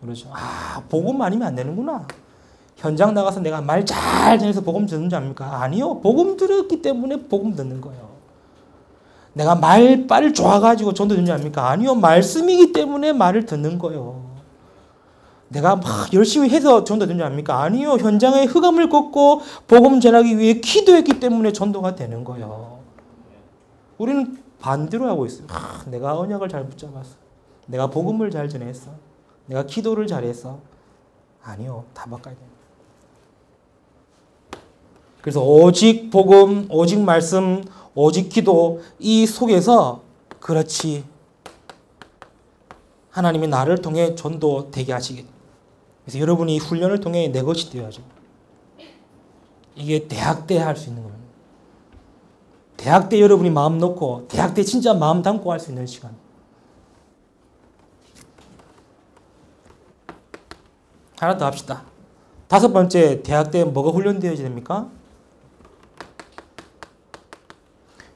그렇죠. 복음 아니면 안 되는구나. 현장 나가서 내가 말 잘 전해서 복음 듣는 줄 압니까? 아니요. 복음 들었기 때문에 복음 듣는 거예요. 내가 말빨 좋아가지고 전도 듣는 줄 압니까? 아니요. 말씀이기 때문에 말을 듣는 거예요. 내가 막 열심히 해서 전도 듣는 줄 압니까? 아니요. 현장에 흑암을 걷고 복음 전하기 위해 기도했기 때문에 전도가 되는 거예요. 우리는 반대로 하고 있어요. 내가 언약을 잘 붙잡았어. 내가 복음을 잘 전했어. 내가 기도를 잘했어. 아니요. 다 바꿔야 돼요. 그래서 오직 복음, 오직 말씀, 오직 기도 이 속에서 그렇지. 하나님이 나를 통해 전도되게 하시겠다. 그래서 여러분이 훈련을 통해 내 것이 되어야죠. 이게 대학 때 할 수 있는 겁니다. 대학 때 여러분이 마음 놓고 대학 때 진짜 마음 담고 할 수 있는 시간. 하나 더 합시다. 다섯 번째, 대학 때 뭐가 훈련되어야 됩니까?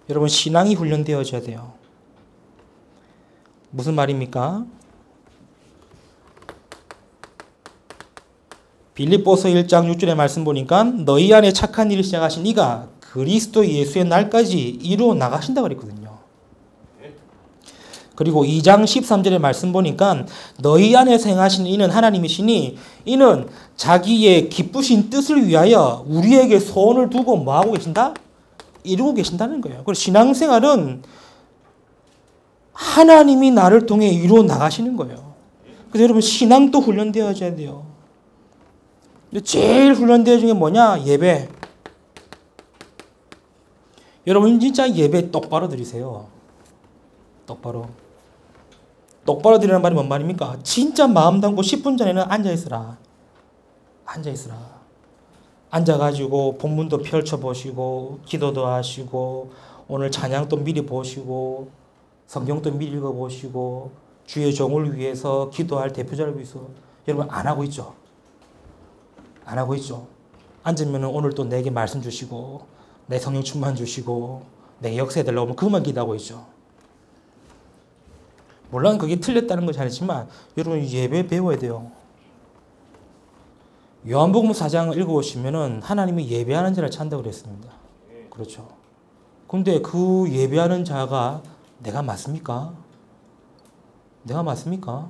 여러분 신앙이 훈련되어져야 돼요. 무슨 말입니까? 빌립보서 1장 6절의 말씀 보니까 너희 안에 착한 일을 시작하신 이가 그리스도 예수의 날까지 이루어 나가신다고 그랬거든요. 그리고 2장 13절의 말씀 보니까 너희 안에서 행하신 이는 하나님이시니 이는 자기의 기쁘신 뜻을 위하여 우리에게 소원을 두고 뭐하고 계신다? 이루고 계신다는 거예요. 그래서 신앙생활은 하나님이 나를 통해 이루어 나가시는 거예요. 그래서 여러분 신앙도 훈련되어져야 돼요. 제일 훈련되어진 게 뭐냐? 예배. 여러분 진짜 예배 똑바로 드리세요. 똑바로. 똑바로 드리는 말이 뭔 말입니까? 진짜 마음 담고 10분 전에는 앉아있으라. 앉아있으라. 앉아가지고 본문도 펼쳐보시고 기도도 하시고 오늘 찬양도 미리 보시고 성경도 미리 읽어보시고 주의 종을 위해서 기도할 대표자를 위해서 여러분 안 하고 있죠? 안 하고 있죠? 앉으면 오늘 또 내게 말씀 주시고 내 성령 충만 주시고 내게 역사해달라고 하면 그것만 기도하고 있죠. 물론 그게 틀렸다는 것이 아니지만 여러분 예배 배워야 돼요. 요한복음 4장 읽어보시면 하나님이 예배하는 자를 찾는다고 그랬습니다. 그렇죠. 근데 그 예배하는 자가 내가 맞습니까? 내가 맞습니까?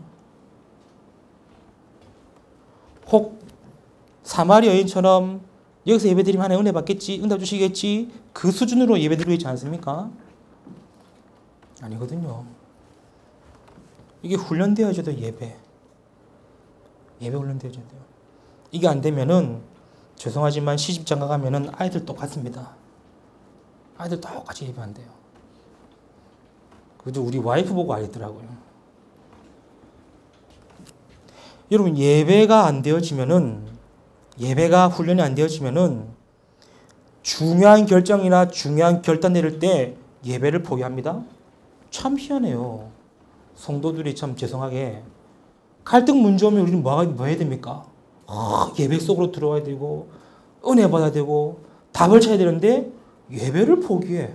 혹 사마리 여인처럼 여기서 예배드리면 하나님 은혜 받겠지, 응답 주시겠지 그 수준으로 예배드리고 있지 않습니까? 아니거든요. 이게 훈련되어져야 돼요. 예배 훈련되어져야 돼요. 이게 안 되면은 죄송하지만 시집장가 가면은 아이들 똑같습니다. 아이들 똑같이 예배 안 돼요. 그래도 우리 와이프 보고 알더라고요. 여러분 예배가 안 되어지면은 예배가 훈련이 안 되어지면은 중요한 결정이나 중요한 결단 내릴 때 예배를 포기합니다. 참 희한해요. 성도들이 참 죄송하게 갈등 문제 오면 우리는 뭐 해야 됩니까? 예배 속으로 들어와야 되고 은혜 받아야 되고 답을 찾아야 되는데 예배를 포기해.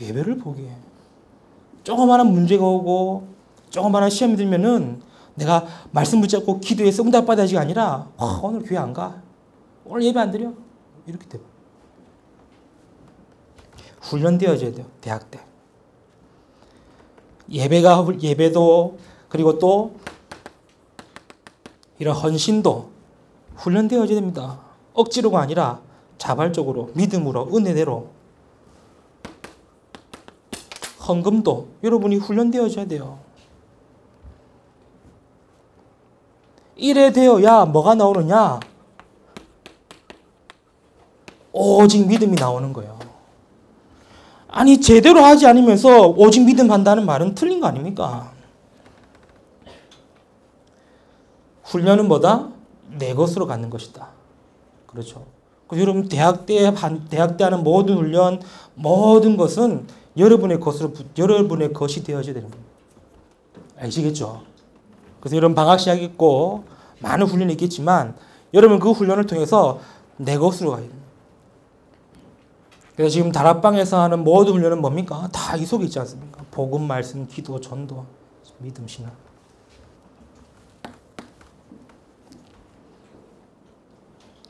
예배를 포기해. 조그마한 문제가 오고 조그마한 시험이 들면은 내가 말씀 붙잡고 기도해서 응답받아야지가 아니라 오늘 교회 안 가. 오늘 예배 안 드려. 이렇게 돼. 훈련되어져야 돼요. 대학 때. 예배도 그리고 또 이런 헌신도 훈련되어져야 됩니다. 억지로가 아니라 자발적으로 믿음으로 은혜대로. 헌금도 여러분이 훈련되어져야 돼요. 이래 되어야 뭐가 나오느냐? 오직 믿음이 나오는 거예요. 아니 제대로 하지 않으면서 오직 믿음 한다는 말은 틀린 거 아닙니까? 훈련은 뭐다? 내 것으로 갖는 것이다. 그렇죠. 여러분 대학 때 하는 모든 훈련, 모든 것은 여러분의 것이 되어져야 되는 겁니다. 아시겠죠? 그래서 여러분 방학 시작했고 많은 훈련이 있겠지만 여러분 그 훈련을 통해서 내 것으로 가야 됩니다. 그래서 지금 다락방에서 하는 모든 훈련은 뭡니까? 다 이 속에 있지 않습니까? 복음, 말씀, 기도, 전도, 믿음, 신앙.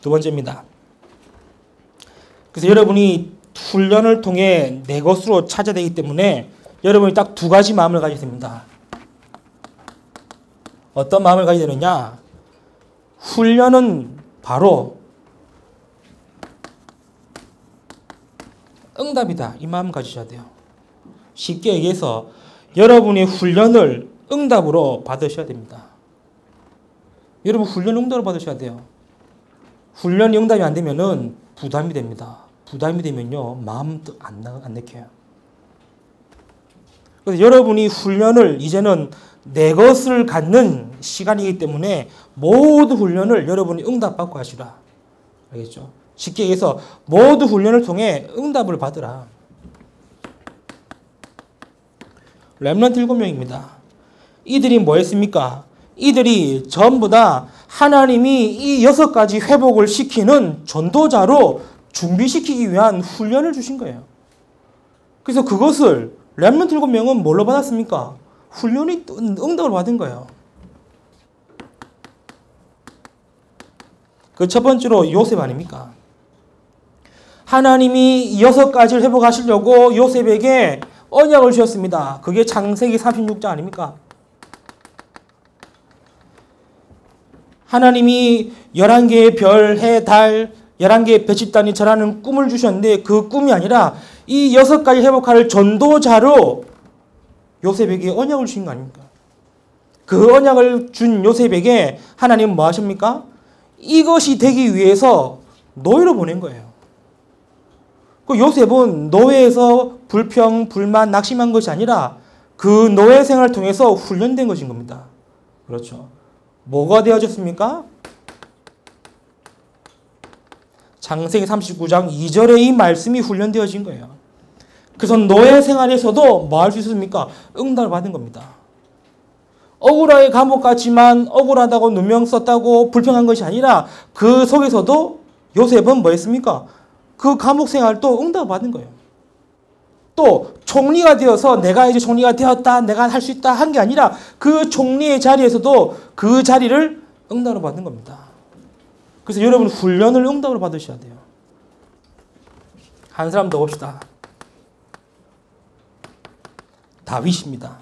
두 번째입니다. 그래서 여러분이 훈련을 통해 내 것으로 찾아야 되기 때문에 여러분이 딱 두 가지 마음을 가져야 됩니다. 어떤 마음을 가져야 되느냐? 훈련은 바로 응답이다. 이 마음 가지셔야 돼요. 쉽게 얘기해서 여러분의 훈련을 응답으로 받으셔야 됩니다. 여러분 훈련 응답으로 받으셔야 돼요. 훈련이 응답이 안 되면은 부담이 됩니다. 부담이 되면요 마음도 안 내켜요. 그래서 여러분이 훈련을 이제는 내 것을 갖는 시간이기 때문에 모든 훈련을 여러분이 응답받고 하시라. 알겠죠? 쉽게 얘기해서 모든 훈련을 통해 응답을 받으라. 렘넌트 7명입니다. 이들이 뭐 했습니까? 이들이 전부 다 하나님이 이 6가지 회복을 시키는 전도자로 준비시키기 위한 훈련을 주신 거예요. 그래서 그것을 렘넌트 7명은 뭘로 받았습니까? 훈련이 응답을 받은 거예요. 그 첫 번째로 요셉 아닙니까? 하나님이 6가지를 회복하시려고 요셉에게 언약을 주셨습니다. 그게 창세기 36장 아닙니까? 하나님이 11개의 별, 해, 달, 11개의 별집단이 절하는 꿈을 주셨는데 그 꿈이 아니라 이 6가지 회복할 전도자로 요셉에게 언약을 주신 거 아닙니까? 그 언약을 준 요셉에게 하나님은 뭐 하십니까? 이것이 되기 위해서 노예로 보낸 거예요. 그 요셉은 노예에서 불평, 불만, 낙심한 것이 아니라 그 노예 생활을 통해서 훈련된 것인 겁니다. 그렇죠. 뭐가 되어졌습니까? 창세기 39장 2절에 이 말씀이 훈련되어진 거예요. 그래서 노예 생활에서도 뭐 할 수 있습니까? 응답을 받은 겁니다. 억울하게 감옥 갔지만 억울하다고 누명 썼다고 불평한 것이 아니라 그 속에서도 요셉은 뭐 했습니까? 그 감옥 생활도 응답을 받은 거예요. 또 총리가 되어서 내가 이제 총리가 되었다, 내가 할 수 있다 한 게 아니라 그 총리의 자리에서도 그 자리를 응답으로 받는 겁니다. 그래서 여러분 훈련을 응답으로 받으셔야 돼요. 한 사람 더 봅시다. 다윗입니다.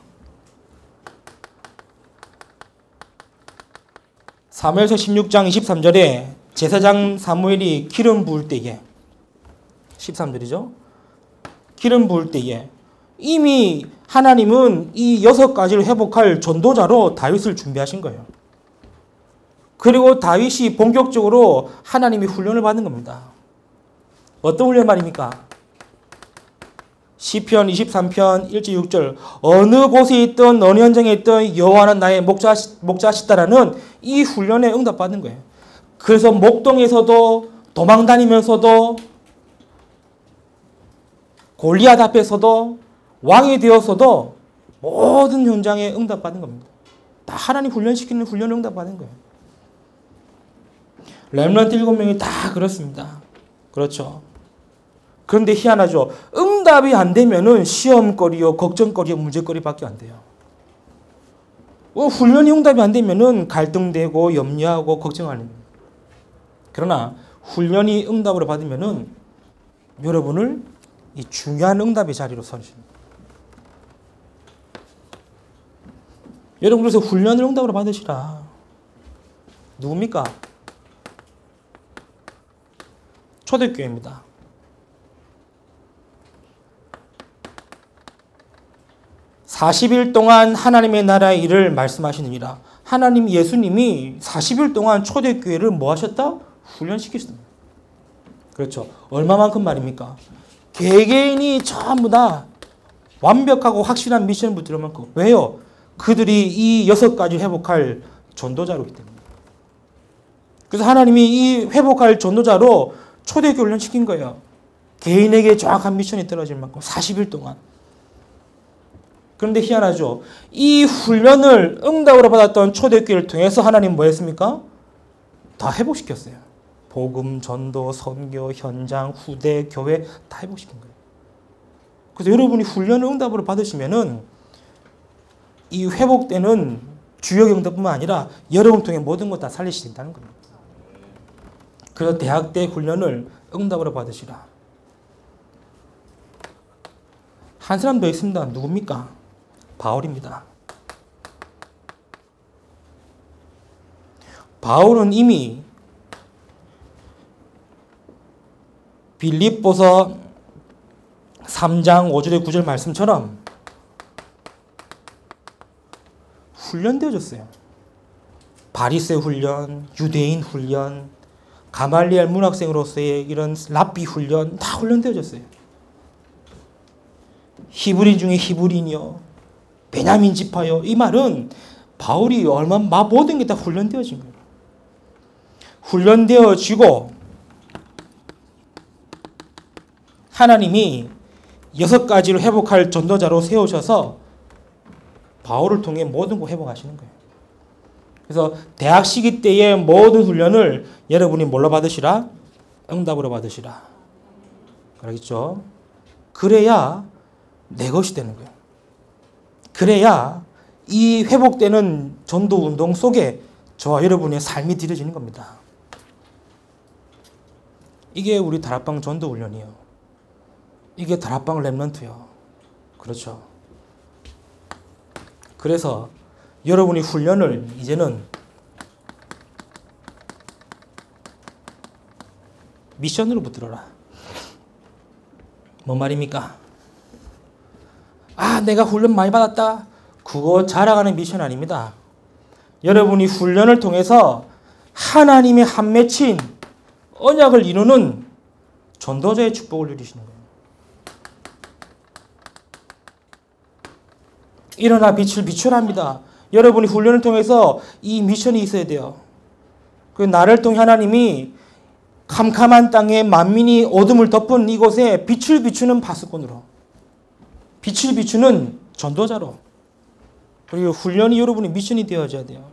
사무엘서 16장 23절에 제사장 사무엘이 기름 부을 때에 13절이죠. 기름 부을 때에 이미 하나님은 이 6가지를 회복할 전도자로 다윗을 준비하신 거예요. 그리고 다윗이 본격적으로 하나님의 훈련을 받는 겁니다. 어떤 훈련 말입니까? 시편 23편 1절 6절 어느 곳에 있든 어느 현장에 있든 여호와는 나의 목자시다라는 이 훈련에 응답받는 거예요. 그래서 목동에서도 도망다니면서도 골리앗 앞에서도 왕이 되어서도 모든 현장에 응답받는 겁니다. 다 하나님 훈련시키는 훈련을 응답받는 거예요. 렘넌트 7명이 다 그렇습니다. 그렇죠. 그런데 희한하죠. 응답이 안 되면은 시험거리요, 걱정거리요, 문제거리밖에 안 돼요. 훈련이 응답이 안 되면은 갈등되고 염려하고 걱정하는. 그러나 훈련이 응답으로 받으면은 여러분을 이 중요한 응답의 자리로 서주십니다. 여러분 그래서 훈련을 응답으로 받으시라. 누굽니까? 초대교회입니다. (40일) 동안 하나님의 나라의 일을 말씀하시느니라. 하나님 예수님이 40일 동안 초대교회를 뭐 하셨다? 훈련시키셨습니다. 그렇죠. 얼마만큼 말입니까? 개개인이 전부 다 완벽하고 확실한 미션을 붙들어 만큼. 왜요? 그들이 이 6가지 회복할 전도자로기 때문에. 그래서 하나님이 이 회복할 전도자로 초대교회 훈련시킨 거예요. 개인에게 정확한 미션이 떨어질 만큼 40일 동안. 그런데 희한하죠. 이 훈련을 응답으로 받았던 초대교회를 통해서 하나님 뭐 했습니까? 다 회복시켰어요. 복음, 전도, 선교, 현장, 후대, 교회 다 회복시킨 거예요. 그래서 여러분이 훈련을 응답으로 받으시면은 이 회복되는 주요 경도뿐만 아니라 여러분 통해 모든 것 다 살리신다는 겁니다. 그래서 대학 때 훈련을 응답으로 받으시라. 한 사람 더 있습니다. 누굽니까? 바울입니다. 바울은 이미 빌립보서 3장 5절의 9절 말씀처럼 훈련되어졌어요. 바리새 훈련, 유대인 훈련, 가말리엘 문학생으로서의 이런 랍비 훈련 다 훈련되어졌어요. 히브리 중에 히브리인이요, 베냐민 지파요. 이 말은 바울이 얼마나 모든 게 다 훈련되어진 거예요. 훈련되어지고 하나님이 6가지를 회복할 전도자로 세우셔서 바울을 통해 모든 걸 회복하시는 거예요. 그래서 대학 시기 때의 모든 훈련을 여러분이 뭘로 받으시라? 응답으로 받으시라. 알겠죠? 그래야 내 것이 되는 거예요. 그래야 이 회복되는 전도 운동 속에 저와 여러분의 삶이 들여지는 겁니다. 이게 우리 다락방 전도 훈련이에요. 이게 다락방 렘넌트요. 그렇죠. 그래서 여러분이 훈련을 이제는 미션으로 붙들어라. 뭔 말입니까? 아, 내가 훈련 많이 받았다. 그거 자랑하는 미션 아닙니다. 여러분이 훈련을 통해서 하나님의 한 맺힌 언약을 이루는 전도자의 축복을 누리시는 거예요. 일어나 빛을 비추랍니다. 여러분이 훈련을 통해서 이 미션이 있어야 돼요. 그 나를 통해 하나님이 캄캄한 땅에 만민이 어둠을 덮은 이곳에 빛을 비추는 파수꾼으로, 빛을 비추는 전도자로, 그리고 훈련이 여러분의 미션이 되어져야 돼요.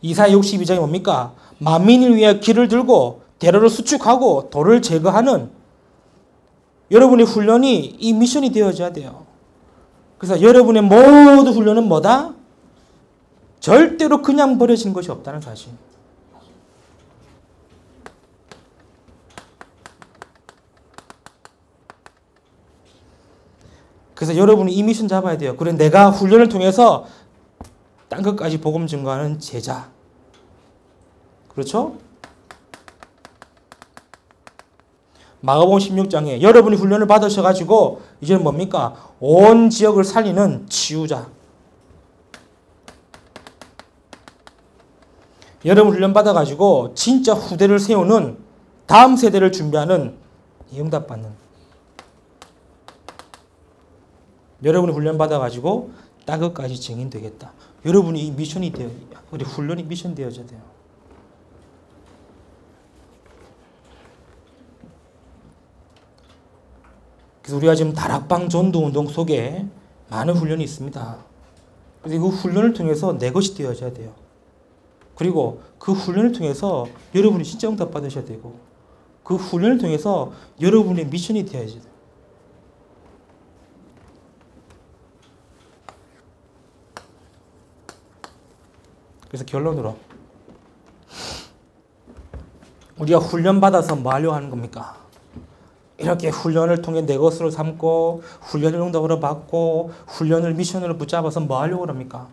이사야 62장이 뭡니까? 만민을 위해 길을 들고 대로를 수축하고 돌을 제거하는 여러분의 훈련이 이 미션이 되어져야 돼요. 그래서 여러분의 모든 훈련은 뭐다? 절대로 그냥 버려지는 것이 없다는 사실. 그래서 여러분이 이 미션 잡아야 돼요. 그래, 내가 훈련을 통해서 딴 것까지 복음 증거하는 제자. 그렇죠? 마가복음 16장에 여러분이 훈련을 받으셔가지고 이제는 뭡니까? 온 지역을 살리는 치유자. 여러분 훈련 받아가지고 진짜 후대를 세우는, 다음 세대를 준비하는 응답받는. 여러분이 훈련 받아가지고 딴 것까지 증인 되겠다. 여러분이 이 미션이 되어, 우리 훈련이 미션 되어져야 돼요. 그래서 우리가 지금 다락방 전도 운동 속에 많은 훈련이 있습니다. 그래서 그 훈련을 통해서 내 것이 되어져야 돼요. 그리고 그 훈련을 통해서 여러분이 진짜 응답 받으셔야 되고 그 훈련을 통해서 여러분의 미션이 되어야지 돼요. 그래서 결론으로 우리가 훈련받아서 뭐 하려고 하는 겁니까? 이렇게 훈련을 통해 내 것으로 삼고 훈련을 응답으로 받고 훈련을 미션으로 붙잡아서 뭐 하려고 합니까?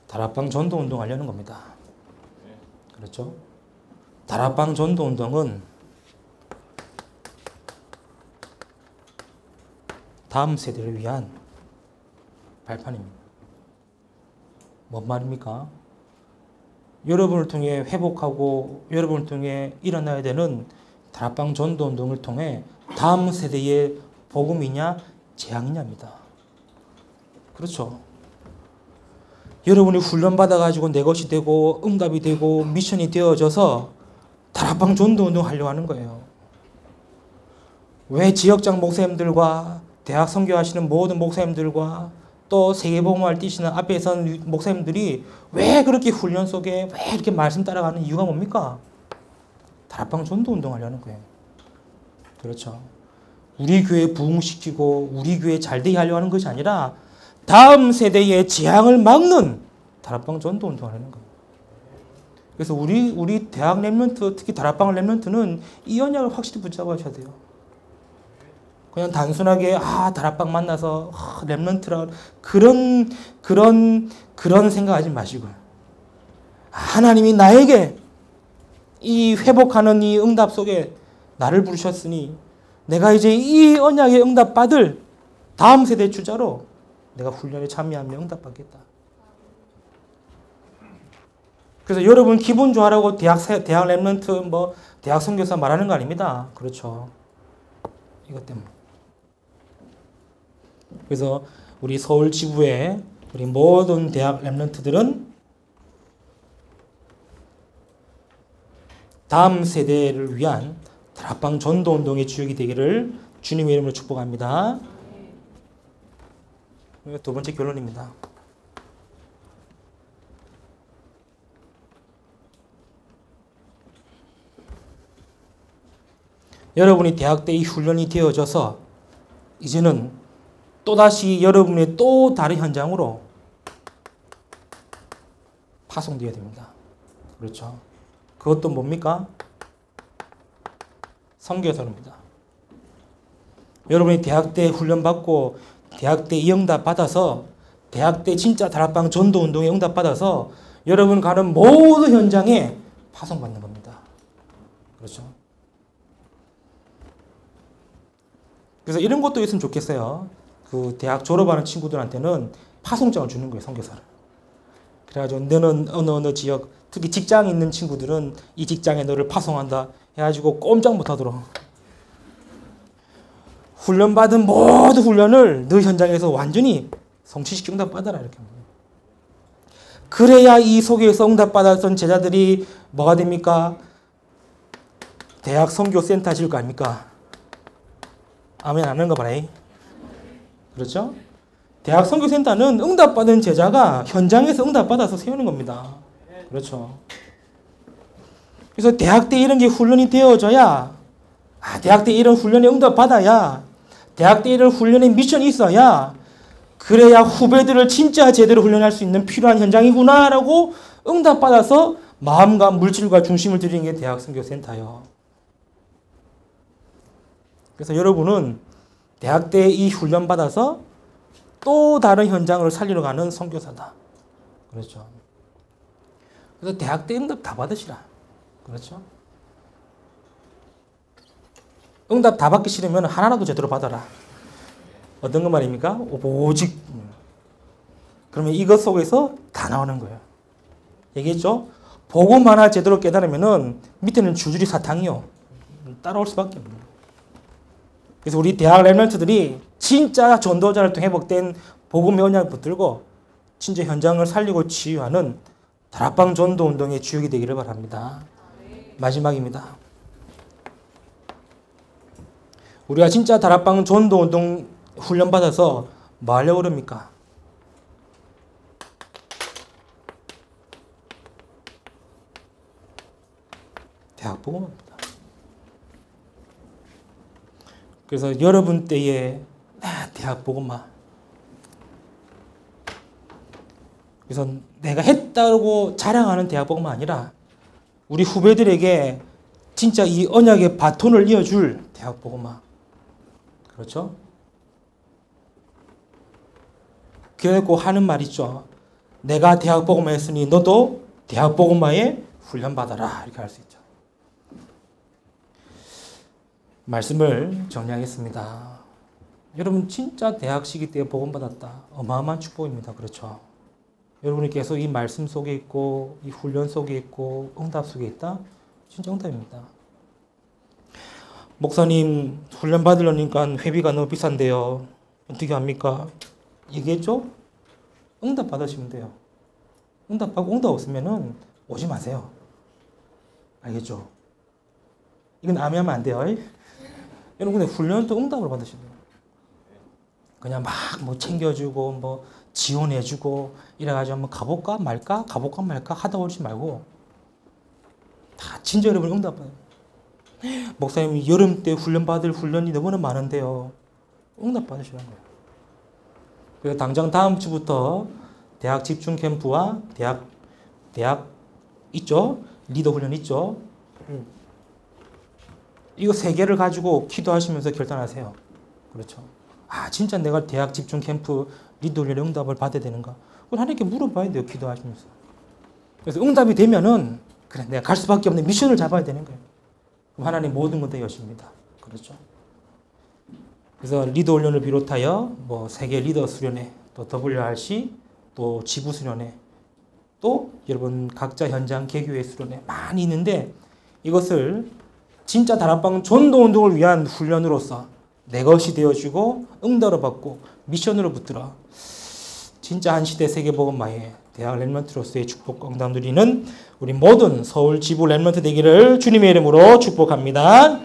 다락방 전도 운동 하려는 겁니다. 그렇죠? 다락방 전도 운동은 다음 세대를 위한 발판입니다. 뭔 말입니까? 여러분을 통해 회복하고 여러분을 통해 일어나야 되는 다락방 전도 운동을 통해 다음 세대의 복음이냐 재앙이냐입니다. 그렇죠? 여러분이 훈련받아가지고 내 것이 되고 응답이 되고 미션이 되어져서 다락방 전도 운동 하려고 하는 거예요. 왜 지역장 목사님들과 대학 선교하시는 모든 목사님들과 또 세계복음화를 뛰시는 앞에 선 목사님들이 왜 그렇게 훈련 속에 왜 이렇게 말씀 따라가는 이유가 뭡니까? 다락방 전도 운동 하려는 거예요. 그렇죠. 우리 교회 부흥시키고 우리 교회 잘되게 하려고 하는 것이 아니라 다음 세대의 재앙을 막는 다락방 전도 운동 하려는 거예요. 그래서 우리 대학 랩런트, 특히 다락방 랩런트는 이 언약을 확실히 붙잡아야 돼요. 그냥 단순하게 다락방 만나서 랩런트라 그런 생각하지 마시고요. 하나님이 나에게 이 회복하는 이 응답 속에 나를 부르셨으니 내가 이제 이 언약의 응답 받을 다음 세대 주자로 내가 훈련에 참여하며 응답 받겠다. 그래서 여러분 기분 좋아라고 대학 랩런트 대학 선교사 말하는 거 아닙니다. 그렇죠. 이것 때문에. 그래서 우리 서울 지부의 우리 모든 대학 랩런트들은 다음 세대를 위한 다락방 전도 운동의 주역이 되기를 주님의 이름으로 축복합니다. 두 번째 결론입니다. 여러분이 대학 때 이 훈련이 되어져서 이제는 또다시 여러분의 또 다른 현장으로 파송되어야 됩니다. 그렇죠. 그것도 뭡니까? 선교사입니다. 여러분이 대학 때 훈련받고 대학 때 이 응답 받아서 대학 때 진짜 다락방 전도 운동에 응답 받아서 여러분 가는 모든 현장에 파송받는 겁니다. 그렇죠. 그래서 이런 것도 있으면 좋겠어요. 그 대학 졸업하는 친구들한테는 파송장을 주는 거예요, 선교사를. 그래가지고 너는 어느 지역, 특히 직장에 있는 친구들은 이 직장에 너를 파송한다 해가지고 꼼짝 못하도록 훈련받은 모든 훈련을 너 현장에서 완전히 성취시켜 응답받아라 이렇게. 그래야 이 속에서 응답받았던 제자들이 뭐가 됩니까? 대학 선교센터 하실 거 아닙니까? 아멘 안 하는 거 봐라. 그렇죠? 대학 선교센터는 응답받은 제자가 현장에서 응답받아서 세우는 겁니다. 그렇죠? 그래서 대학 때 이런 게 훈련이 되어져야 대학 때 이런 훈련에 응답받아야 대학 때 이런 훈련에 미션이 있어야 그래야 후배들을 진짜 제대로 훈련할 수 있는 필요한 현장이구나라고 응답받아서 마음과 물질과 중심을 들이는 게 대학 선교센터예요. 그래서 여러분은 대학 때 이 훈련 받아서 또 다른 현장으로 살리러 가는 선교사다. 그렇죠. 그래서 대학 때 응답 다 받으시라. 그렇죠. 응답 다 받기 싫으면 하나라도 제대로 받아라. 어떤 거 말입니까? 오직. 그러면 이것 속에서 다 나오는 거예요. 얘기했죠? 복음 하나 제대로 깨달으면은 밑에는 줄줄이 사탕이요. 따라올 수밖에 없는. 그래서 우리 대학 랩런트들이 진짜 전도자를 통해 회복된 복음의 언약을 붙들고 진짜 현장을 살리고 치유하는 다락방 전도 운동의 주역이 되기를 바랍니다. 마지막입니다. 우리가 진짜 다락방 전도 운동 훈련받아서 뭐 하려고 그럽니까? 대학 복음화입니다. 그래서 여러분 때에 대학 복음화. 그래서 내가 했다고 자랑하는 대학 복음화 아니라 우리 후배들에게 진짜 이 언약의 바톤을 이어줄 대학 복음화. 그렇죠? 그래놓고 하는 말 있죠. 내가 대학 복음화 했으니 너도 대학 복음화에 훈련 받아라. 이렇게 할 수 있죠. 말씀을 정리하겠습니다. 여러분 진짜 대학 시기 때 복음 받았다. 어마어마한 축복입니다. 그렇죠? 여러분이 계속 이 말씀 속에 있고 이 훈련 속에 있고 응답 속에 있다. 진짜 응답입니다. 목사님 훈련 받으려니까 회비가 너무 비싼데요. 어떻게 합니까? 얘기했죠? 응답 받으시면 돼요. 응답하고 응답 없으면은 오지 마세요. 알겠죠? 이건 암이하면 안 돼요. 여러분 근데 훈련도 응답을 받으셔야 돼요. 그냥 막 뭐 챙겨주고 뭐 지원해주고 이래가지고 한번 가볼까 말까 하다 오지 말고 다 진짜 여러분 응답 받아요. 목사님 여름 때 훈련 받을 훈련이 너무나 많은데요. 응답 받으시라는 거예요. 그래서 당장 다음 주부터 대학 집중 캠프와 대학 있죠? 리더 훈련 있죠? 이거 3개를 가지고 기도하시면서 결단하세요. 그렇죠? 아, 진짜 내가 대학 집중 캠프 리더 훈련 응답을 받아야 되는가? 그건 하나님께 물어봐야 돼요. 기도하시면서. 그래서 응답이 되면은 그래, 내가 갈 수밖에 없는 미션을 잡아야 되는 거예요. 그럼 하나님 모든 것 다 여십니다. 그렇죠? 그래서 리더 훈련을 비롯하여 뭐 세계 리더 수련회, 또 WRC, 또 지부 수련회, 또 여러분 각자 현장 개교회 수련회 많이 있는데 이것을 진짜 다락방 전도 운동을 위한 훈련으로서 내 것이 되어주고 응답을 받고 미션으로 붙들어 진짜 한 시대 세계복음화의 대학 렘넌트로서의 축복 응답 누리는 우리 모든 서울 지부 렘넌트 되기를 주님의 이름으로 축복합니다.